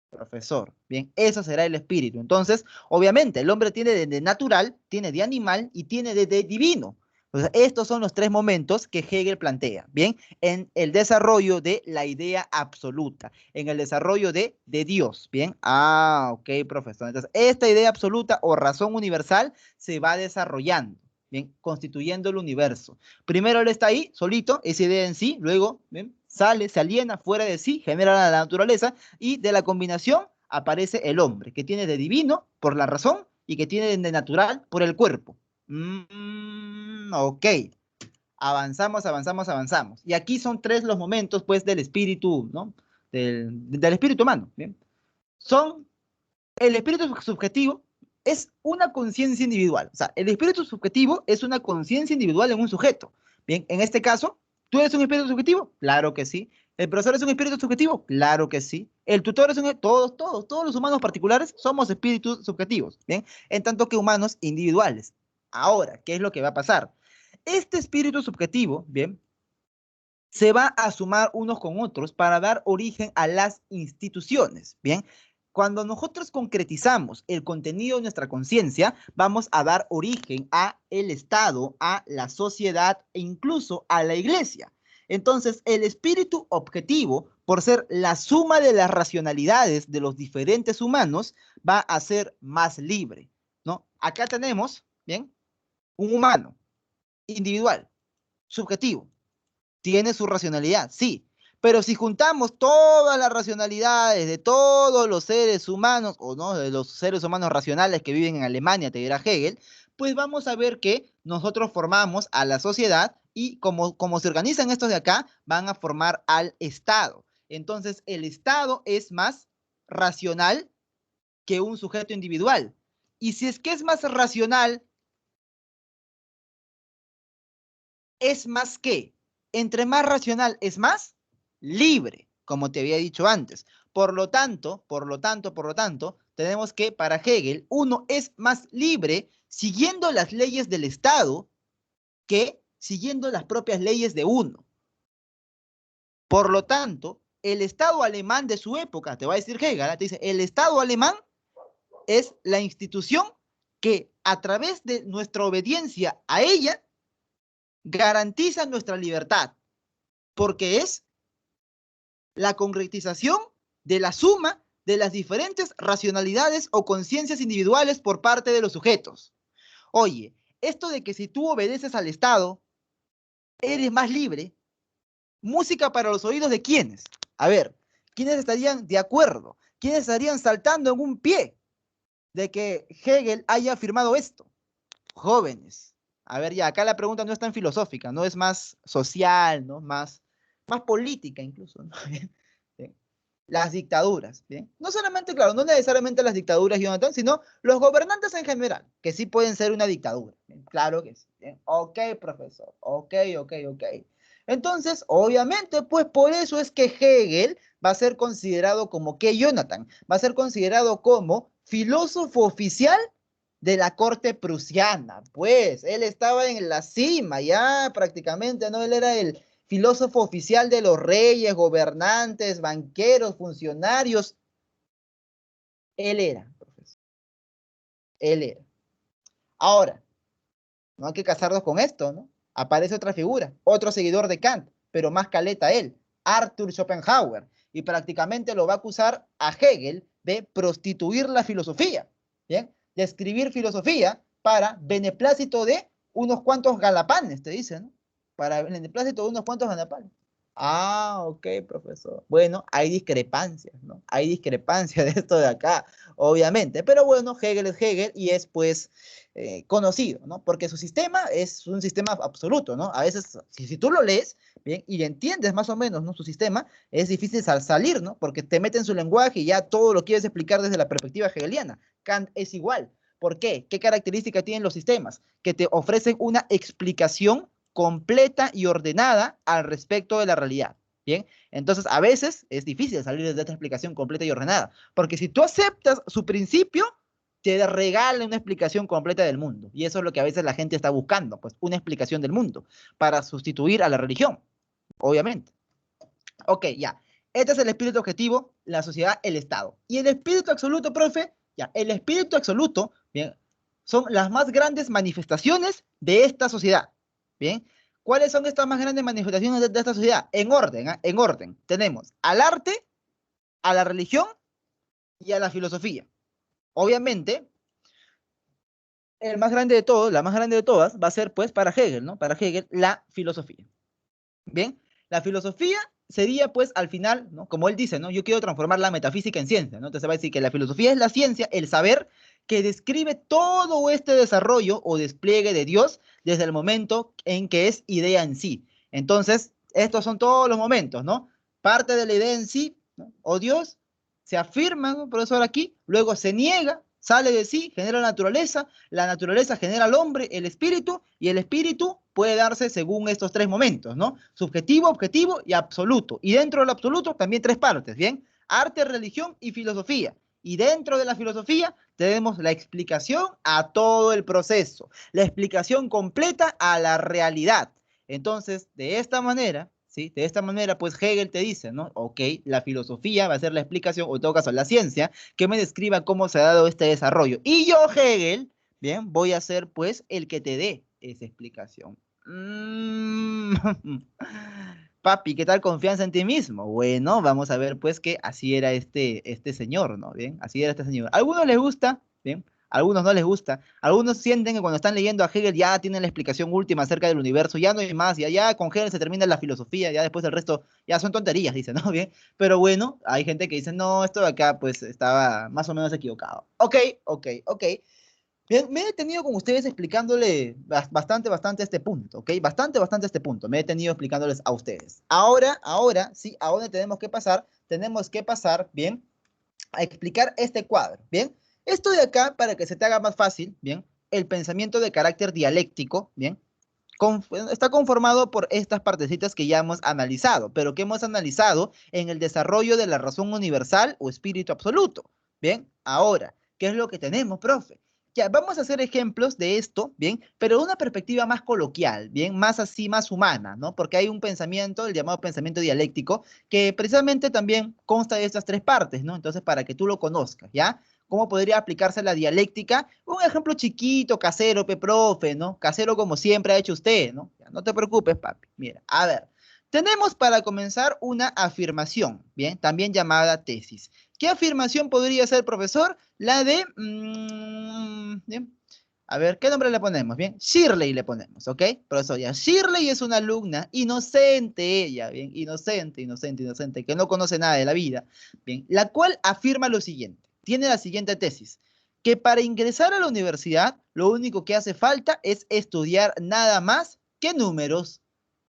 profesor, ¿bien? Eso será el espíritu. Entonces, obviamente, el hombre tiene de natural, tiene de animal y tiene de divino. Entonces, estos son los tres momentos que Hegel plantea, ¿bien? En el desarrollo de la idea absoluta, en el desarrollo de Dios, ¿bien? Ah, ok, profesor. Entonces, esta idea absoluta o razón universal se va desarrollando, ¿bien? Constituyendo el universo. Primero él está ahí, solito, esa idea en sí, luego, ¿bien? Sale, se aliena fuera de sí, genera la naturaleza, y de la combinación aparece el hombre, que tiene de divino por la razón y que tiene de natural por el cuerpo. Ok, avanzamos, avanzamos, avanzamos. Y aquí son tres los momentos, pues, del espíritu, ¿no? Del espíritu humano, ¿bien? Son, el espíritu subjetivo es una conciencia individual. O sea, el espíritu subjetivo es una conciencia individual en un sujeto. Bien, en este caso, ¿tú eres un espíritu subjetivo? Claro que sí. ¿El profesor es un espíritu subjetivo? Claro que sí. ¿El tutor es un... Todos los humanos particulares somos espíritus subjetivos, ¿bien? En tanto que humanos individuales. Ahora, ¿qué es lo que va a pasar? Este espíritu subjetivo, ¿bien? Se va a sumar unos con otros para dar origen a las instituciones, ¿bien? Cuando nosotros concretizamos el contenido de nuestra conciencia, vamos a dar origen a el Estado, a la sociedad e incluso a la iglesia. Entonces, el espíritu objetivo, por ser la suma de las racionalidades de los diferentes humanos, va a ser más libre, ¿no? Acá tenemos, ¿bien? Un humano, individual, subjetivo, tiene su racionalidad, sí. Pero si juntamos todas las racionalidades de todos los seres humanos, o no, de los seres humanos racionales que viven en Alemania, te dirá Hegel, pues vamos a ver que nosotros formamos a la sociedad y como se organizan estos de acá, van a formar al Estado. Entonces, el Estado es más racional que un sujeto individual. Y si es que es más racional, es más que, entre más racional es más libre, como te había dicho antes. Por lo tanto, tenemos que para Hegel, uno es más libre siguiendo las leyes del Estado que siguiendo las propias leyes de uno. Por lo tanto, el Estado alemán de su época, te va a decir Hegel, te dice, el Estado alemán es la institución que a través de nuestra obediencia a ella garantiza nuestra libertad, porque es la concretización de la suma de las diferentes racionalidades o conciencias individuales por parte de los sujetos. Oye, esto de que si tú obedeces al Estado, eres más libre, música para los oídos de quiénes. A ver, ¿quiénes estarían de acuerdo? ¿Quiénes estarían saltando en un pie de que Hegel haya afirmado esto? Jóvenes. A ver, ya, acá la pregunta no es tan filosófica, no es más social, ¿no? Más política incluso, ¿no? ¿Sí? Las dictaduras, ¿bien? No solamente, claro, no necesariamente las dictaduras, Jonathan, sino los gobernantes en general, que sí pueden ser una dictadura. ¿Bien? Claro que sí. ¿Bien? Ok, profesor. Ok, ok, ok. Entonces, obviamente, pues por eso es que Hegel va a ser considerado como que Jonathan, va a ser considerado como filósofo oficial de la corte prusiana. Pues él estaba en la cima ya prácticamente, ¿no? Él era el filósofo oficial de los reyes, gobernantes, banqueros, funcionarios. Él era, profesor. Él era. Ahora, no hay que casarnos con esto, ¿no? Aparece otra figura, otro seguidor de Kant, pero más caleta él, Arthur Schopenhauer, y prácticamente lo va a acusar a Hegel de prostituir la filosofía, ¿bien? De escribir filosofía para beneplácito de unos cuantos galapanes, te dicen, ¿no? Para beneplácito de unos cuantos galapanes. Ah, ok, profesor. Bueno, hay discrepancias, ¿no? Hay discrepancias de esto de acá, obviamente. Pero bueno, Hegel es Hegel y es pues conocido, ¿no? Porque su sistema es un sistema absoluto, ¿no? A veces, si tú lo lees, bien, y entiendes más o menos, ¿no? Su sistema, es difícil salir, ¿no? Porque te mete en su lenguaje y ya todo lo quieres explicar desde la perspectiva hegeliana. Kant es igual. ¿Por qué? ¿Qué características tienen los sistemas? Que te ofrecen una explicación completa y ordenada al respecto de la realidad. Bien, entonces a veces es difícil salir de esta explicación completa y ordenada, porque si tú aceptas su principio, te regala una explicación completa del mundo. Y eso es lo que a veces la gente está buscando, pues una explicación del mundo para sustituir a la religión, obviamente. Ok, ya. Este es el espíritu objetivo, la sociedad, el Estado. Y el espíritu absoluto, profe, ya, el espíritu absoluto, bien, son las más grandes manifestaciones de esta sociedad. Bien, ¿cuáles son estas más grandes manifestaciones de esta sociedad? En orden, ¿eh? En orden. Tenemos al arte, a la religión y a la filosofía. Obviamente, el más grande de todos, la más grande de todas, va a ser, pues, para Hegel, ¿no? Para Hegel, la filosofía. Bien, la filosofía sería, pues, al final, ¿no? Como él dice, ¿no? Yo quiero transformar la metafísica en ciencia, ¿no? Entonces va a decir que la filosofía es la ciencia, el saber que describe todo este desarrollo o despliegue de Dios desde el momento en que es idea en sí. Entonces, estos son todos los momentos, ¿no? Parte de la idea en sí, ¿no? O Dios se afirma, ¿no? Profesor, aquí, luego se niega, sale de sí, genera la naturaleza genera al hombre, el espíritu, y el espíritu puede darse según estos tres momentos, ¿no? Subjetivo, objetivo y absoluto. Y dentro del absoluto también tres partes, ¿bien? Arte, religión y filosofía. Y dentro de la filosofía tenemos la explicación a todo el proceso, la explicación completa a la realidad. Entonces, de esta manera, ¿sí? De esta manera, pues Hegel te dice, ¿no? Ok, la filosofía va a ser la explicación, o en todo caso la ciencia, que me describa cómo se ha dado este desarrollo. Y yo, Hegel, bien, voy a ser pues el que te dé esa explicación. Papi, ¿qué tal confianza en ti mismo? Bueno, vamos a ver pues que así era este señor, ¿no? Bien, así era este señor. A algunos les gusta, bien, a algunos no les gusta. Algunos sienten que cuando están leyendo a Hegel ya tienen la explicación última acerca del universo, ya no hay más, ya con Hegel se termina la filosofía, ya después el resto ya son tonterías, dicen, ¿no? Bien, pero bueno, hay gente que dice, no, esto de acá pues estaba más o menos equivocado. Ok, ok, ok. Me he detenido con ustedes explicándole bastante este punto, ¿ok? Bastante este punto. Me he detenido explicándoles a ustedes. Ahora, sí, ¿a dónde tenemos que pasar? Tenemos que pasar, ¿bien? A explicar este cuadro, ¿bien? Esto de acá, para que se te haga más fácil, ¿bien? El pensamiento de carácter dialéctico, ¿bien? Está conformado por estas partecitas que ya hemos analizado, pero que hemos analizado en el desarrollo de la razón universal o espíritu absoluto. Bien, ahora, ¿qué es lo que tenemos, profe? Ya, vamos a hacer ejemplos de esto, bien, pero de una perspectiva más coloquial, bien, más así, más humana, ¿no? Porque hay un pensamiento, el llamado pensamiento dialéctico, que precisamente también consta de estas tres partes, ¿no? Entonces, para que tú lo conozcas, ¿ya? ¿Cómo podría aplicarse la dialéctica? Un ejemplo chiquito, casero, profe, ¿no? Casero como siempre ha hecho usted, ¿no? Ya, no te preocupes, papi. Mira, a ver. Tenemos para comenzar una afirmación, ¿bien? También llamada tesis. ¿Qué afirmación podría ser, profesor? La de... ¿bien? A ver, ¿qué nombre le ponemos? Bien, Shirley le ponemos, ¿ok? Profesor, ya, Shirley es una alumna inocente, ella, bien, inocente, que no conoce nada de la vida, bien, la cual afirma lo siguiente, tiene la siguiente tesis, que para ingresar a la universidad, lo único que hace falta es estudiar nada más que números.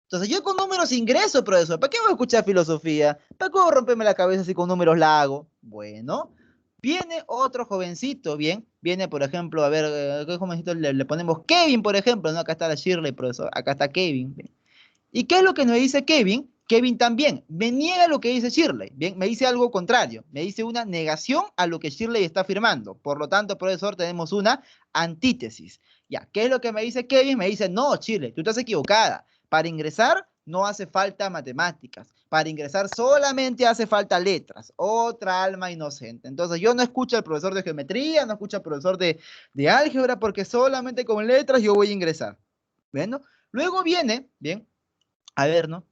Entonces, yo con números ingreso, profesor. ¿Para qué voy a escuchar filosofía? ¿Para qué voy a romperme la cabeza si con números la hago? Bueno, viene otro jovencito, bien. Viene, por ejemplo, a ver, ¿qué jovencito le ponemos? Kevin, por ejemplo, ¿no? Acá está la Shirley, profesor. Acá está Kevin. Bien. ¿Y qué es lo que nos dice Kevin? Kevin también me niega lo que dice Shirley. Bien, me dice algo contrario. Me dice una negación a lo que Shirley está afirmando. Por lo tanto, profesor, tenemos una antítesis. Ya, ¿qué es lo que me dice Kevin? Me dice, no, Shirley, tú estás equivocada. Para ingresar no hace falta matemáticas. Para ingresar solamente hace falta letras. Otra alma inocente. Entonces yo no escucho al profesor de geometría, no escucho al profesor de álgebra, porque solamente con letras yo voy a ingresar. Bueno, luego viene, bien, a ver, ¿no?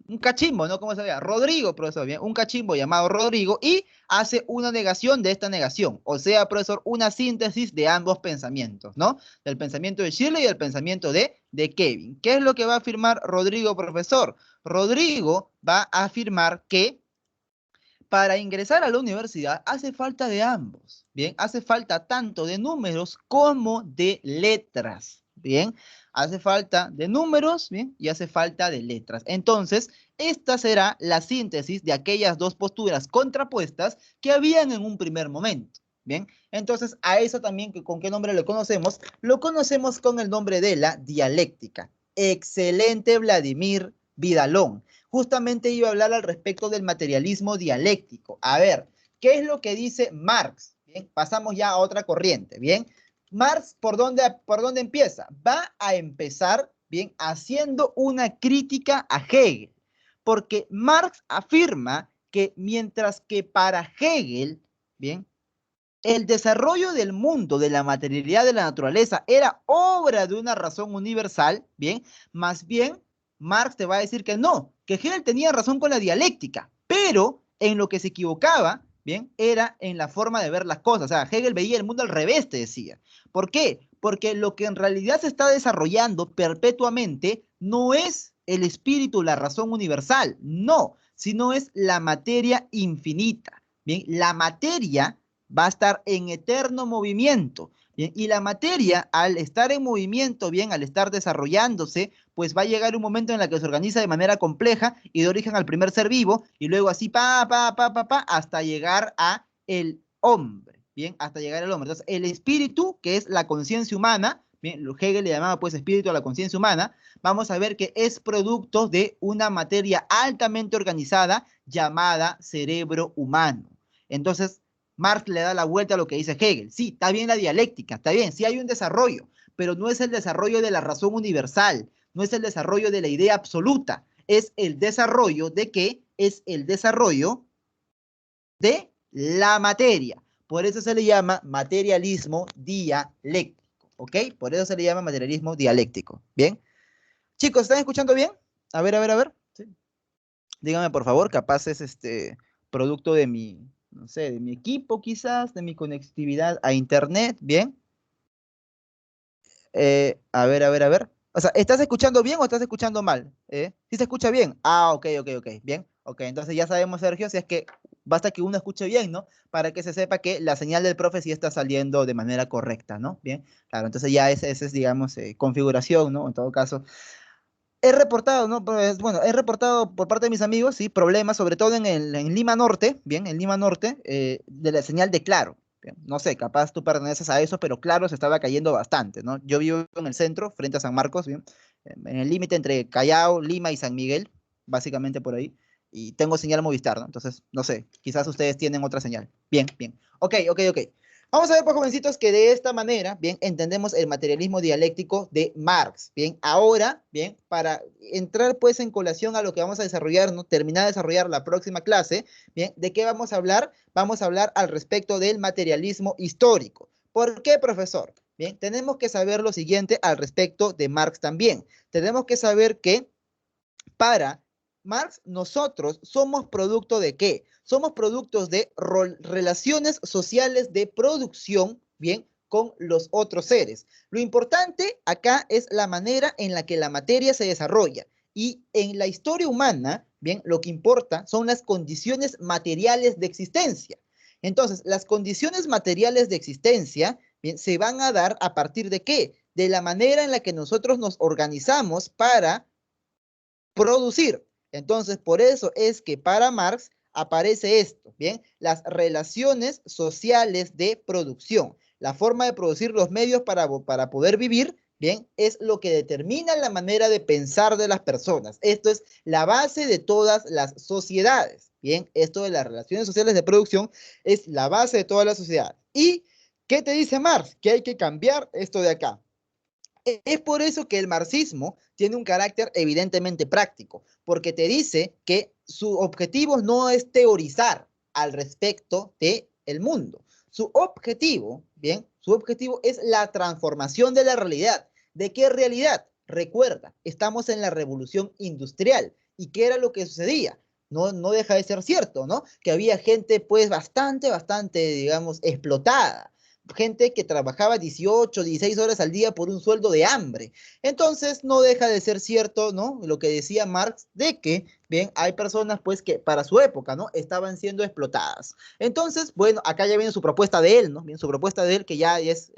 Un cachimbo, ¿no? ¿Cómo se llama? Rodrigo, profesor, bien, un cachimbo llamado Rodrigo y hace una negación de esta negación, o sea, profesor, una síntesis de ambos pensamientos, ¿no? Del pensamiento de Shirley y del pensamiento de Kevin. ¿Qué es lo que va a afirmar Rodrigo, profesor? Rodrigo va a afirmar que para ingresar a la universidad hace falta de ambos, ¿bien? Hace falta tanto de números como de letras, ¿bien? Hace falta de números, ¿bien? Y hace falta de letras. Entonces, esta será la síntesis de aquellas dos posturas contrapuestas que habían en un primer momento, ¿bien? Entonces, a eso también, ¿con qué nombre lo conocemos? Lo conocemos con el nombre de la dialéctica. Excelente, Vladimir. Vidalón. Justamente iba a hablar al respecto del materialismo dialéctico. A ver, ¿qué es lo que dice Marx? Bien, pasamos ya a otra corriente, ¿bien? Marx, por dónde empieza? Va a empezar, bien, haciendo una crítica a Hegel, porque Marx afirma que mientras que para Hegel, bien, el desarrollo del mundo, de la materialidad de la naturaleza, era obra de una razón universal, bien, más bien Marx te va a decir que no, que Hegel tenía razón con la dialéctica, pero en lo que se equivocaba, bien, era en la forma de ver las cosas. O sea, Hegel veía el mundo al revés, te decía. ¿Por qué? Porque lo que en realidad se está desarrollando perpetuamente no es el espíritu, la razón universal, no, sino es la materia infinita. Bien, la materia va a estar en eterno movimiento. Bien, y la materia, al estar en movimiento, bien, al estar desarrollándose, pues va a llegar un momento en el que se organiza de manera compleja y de origen al primer ser vivo, y luego así, hasta llegar a el hombre, bien, hasta llegar al hombre. Entonces, el espíritu, que es la conciencia humana, bien, Hegel le llamaba pues espíritu a la conciencia humana, vamos a ver que es producto de una materia altamente organizada llamada cerebro humano. Entonces, Marx le da la vuelta a lo que dice Hegel. Sí, está bien la dialéctica, está bien, sí hay un desarrollo, pero no es el desarrollo de la razón universal, no es el desarrollo de la idea absoluta, es el desarrollo de qué? Es el desarrollo de la materia. Por eso se le llama materialismo dialéctico, ¿ok? Por eso se le llama materialismo dialéctico, ¿bien? Chicos, ¿están escuchando bien? A ver, a ver, a ver. Sí. Dígame, por favor, capaz es producto de mi, no sé, de mi equipo quizás, de mi conectividad a internet, ¿bien? A ver, a ver, a ver. O sea, ¿estás escuchando bien o estás escuchando mal? ¿Sí se escucha bien? Ah, ok, ok, ok, bien. Ok, entonces ya sabemos, Sergio, si es que basta que uno escuche bien, ¿no? Para que se sepa que la señal del profe sí está saliendo de manera correcta, ¿no? Bien, claro, entonces ya esa es, digamos, configuración, ¿no? En todo caso. He reportado, ¿no? Pues, bueno, he reportado por parte de mis amigos, sí, problemas, sobre todo en Lima Norte, bien, en Lima Norte, de la señal de Claro. Bien. No sé, capaz tú perteneces a eso, pero Claro se estaba cayendo bastante, ¿no? Yo vivo en el centro, frente a San Marcos, bien, en el límite entre Callao, Lima y San Miguel, básicamente por ahí, y tengo señal Movistar, ¿no? Entonces, no sé, quizás ustedes tienen otra señal. Bien, bien. Ok, ok, ok. Vamos a ver, pues, jovencitos, que de esta manera, bien, entendemos el materialismo dialéctico de Marx. Bien, ahora, bien, para entrar, pues, en colación a lo que vamos a desarrollar, ¿no? Terminar de desarrollar la próxima clase, bien, ¿de qué vamos a hablar? Vamos a hablar al respecto del materialismo histórico. ¿Por qué, profesor? Bien, tenemos que saber lo siguiente al respecto de Marx también. Tenemos que saber que para Marx, nosotros somos producto de qué? Somos productos de relaciones sociales de producción, bien, con los otros seres. Lo importante acá es la manera en la que la materia se desarrolla. Y en la historia humana, bien, lo que importa son las condiciones materiales de existencia. Entonces, las condiciones materiales de existencia, bien, se van a dar a partir de qué? De la manera en la que nosotros nos organizamos para producir. Entonces, por eso es que para Marx aparece esto, ¿bien? Las relaciones sociales de producción. La forma de producir los medios para poder vivir, ¿bien? Es lo que determina la manera de pensar de las personas. Esto es la base de todas las sociedades, ¿bien? Esto de las relaciones sociales de producción es la base de todas las sociedades. ¿Y qué te dice Marx? Que hay que cambiar esto de acá. Es por eso que el marxismo tiene un carácter evidentemente práctico, porque te dice que su objetivo no es teorizar al respecto del mundo. Su objetivo, bien, su objetivo es la transformación de la realidad. ¿De qué realidad? Recuerda, estamos en la revolución industrial. ¿Y qué era lo que sucedía? No deja de ser cierto, ¿no? Que había gente pues bastante, digamos, explotada, gente que trabajaba 18, 16 horas al día por un sueldo de hambre. Entonces, no deja de ser cierto, ¿no? Lo que decía Marx de que, bien, hay personas, pues, que para su época, ¿no? Estaban siendo explotadas. Entonces, bueno, acá ya viene su propuesta de él, ¿no? Bien, su propuesta de él, que ya es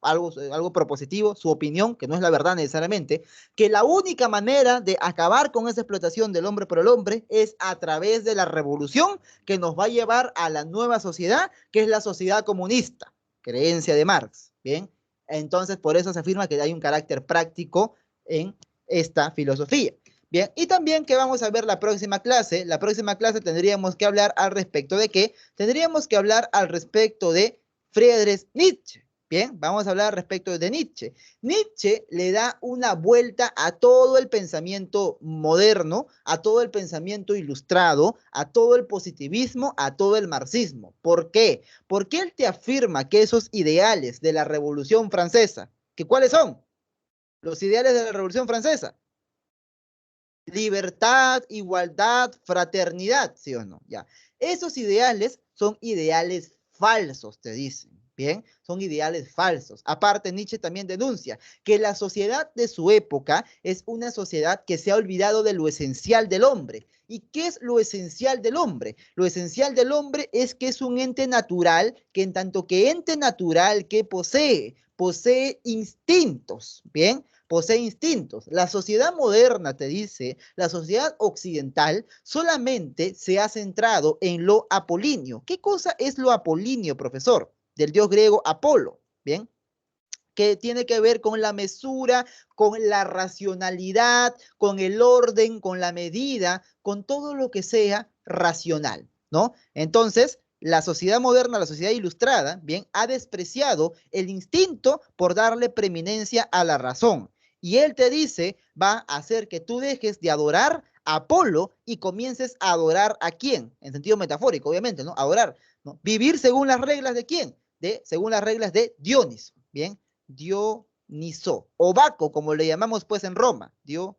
algo propositivo, su opinión, que no es la verdad necesariamente, que la única manera de acabar con esa explotación del hombre por el hombre es a través de la revolución que nos va a llevar a la nueva sociedad, que es la sociedad comunista, creencia de Marx, ¿bien? Entonces, por eso se afirma que hay un carácter práctico en esta filosofía. Bien, y también que vamos a ver la próxima clase. La próxima clase tendríamos que hablar al respecto de qué. Tendríamos que hablar al respecto de Friedrich Nietzsche. Bien, vamos a hablar al respecto de Nietzsche. Nietzsche le da una vuelta a todo el pensamiento moderno, a todo el pensamiento ilustrado, a todo el positivismo, a todo el marxismo. ¿Por qué? Porque él te afirma que esos ideales de la Revolución Francesa, ¿que cuáles son? Los ideales de la Revolución Francesa. Libertad, igualdad, fraternidad, ¿sí o no? Ya. Esos ideales son ideales falsos, te dicen, ¿bien? Son ideales falsos. Aparte, Nietzsche también denuncia que la sociedad de su época es una sociedad que se ha olvidado de lo esencial del hombre. ¿Y qué es lo esencial del hombre? Lo esencial del hombre es que es un ente natural que en tanto que ente natural que posee instintos, ¿bien? Posee instintos. La sociedad moderna, te dice, la sociedad occidental solamente se ha centrado en lo apolíneo. ¿Qué cosa es lo apolíneo, profesor? Del dios griego Apolo, ¿bien? Que tiene que ver con la mesura, con la racionalidad, con el orden, con la medida, con todo lo que sea racional, ¿no? Entonces, la sociedad moderna, la sociedad ilustrada, bien, ha despreciado el instinto por darle preeminencia a la razón. Y él te dice, va a hacer que tú dejes de adorar a Apolo y comiences a adorar a quién, en sentido metafórico, obviamente, ¿no? Adorar, ¿no? Vivir según las reglas de quién, según las reglas de Dioniso, ¿bien? Dioniso, o Baco, como le llamamos pues en Roma, Dioniso.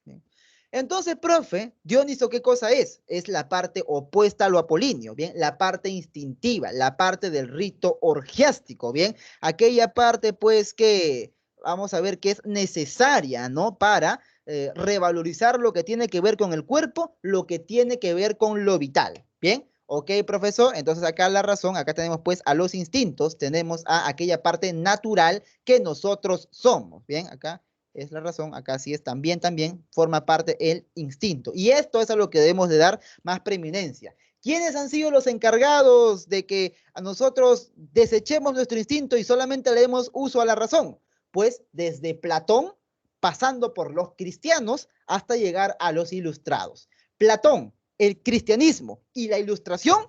Bien. Entonces, profe, Dioniso, ¿qué cosa es? Es la parte opuesta a lo apolíneo, ¿bien? La parte instintiva, la parte del rito orgiástico, ¿bien? Aquella parte, pues, que vamos a ver que es necesaria, ¿no? Para revalorizar lo que tiene que ver con el cuerpo, lo que tiene que ver con lo vital, ¿bien? Ok, profesor, entonces acá la razón, acá tenemos pues a los instintos, tenemos a aquella parte natural que nosotros somos, ¿bien? Acá es la razón, acá sí es también forma parte el instinto. Y esto es a lo que debemos de dar más preeminencia. ¿Quiénes han sido los encargados de que a nosotros desechemos nuestro instinto y solamente le demos uso a la razón? Pues desde Platón, pasando por los cristianos, hasta llegar a los ilustrados. Platón, el cristianismo y la ilustración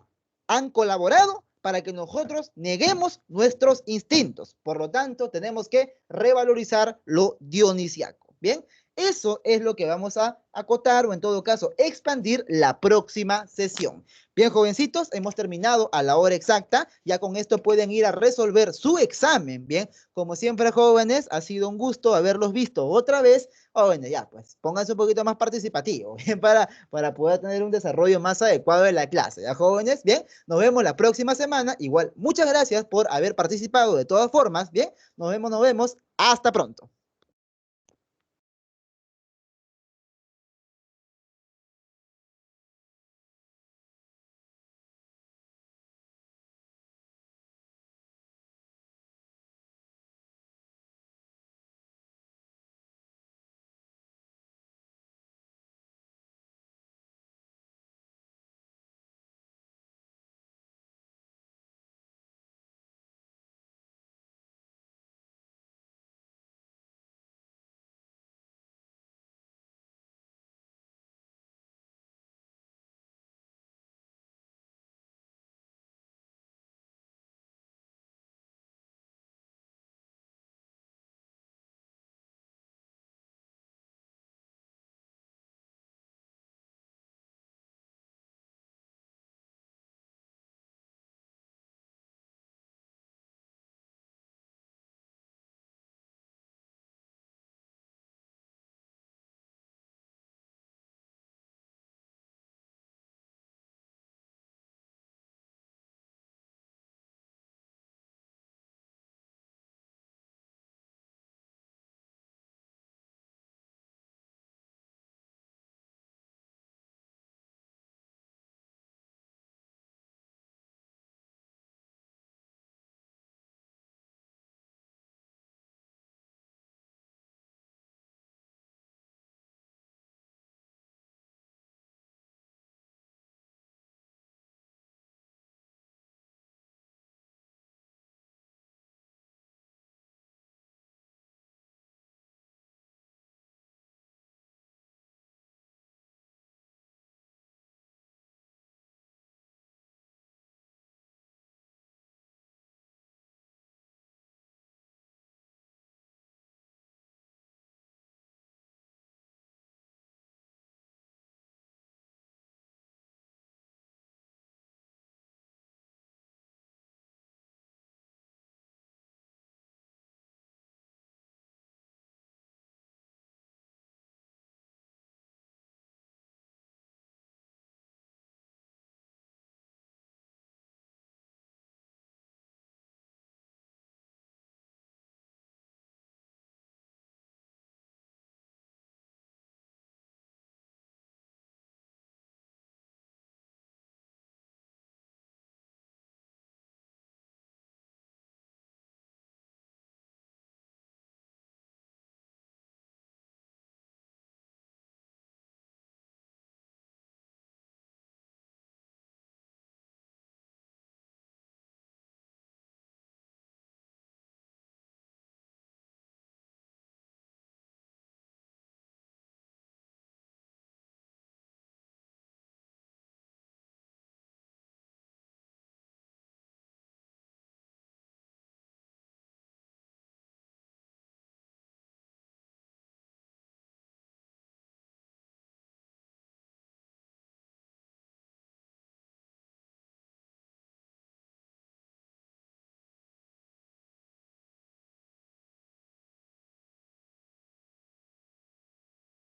han colaborado para que nosotros neguemos nuestros instintos. Por lo tanto, tenemos que revalorizar lo dionisiaco. Bien, eso es lo que vamos a acotar o en todo caso expandir la próxima sesión. Bien, jovencitos, hemos terminado a la hora exacta. Ya con esto pueden ir a resolver su examen. Bien, como siempre, jóvenes, ha sido un gusto haberlos visto otra vez. Jóvenes, ya, pues pónganse un poquito más participativos, bien, para poder tener un desarrollo más adecuado de la clase. ¿Ya, jóvenes? Bien, nos vemos la próxima semana. Igual, muchas gracias por haber participado de todas formas. Bien, nos vemos. Hasta pronto.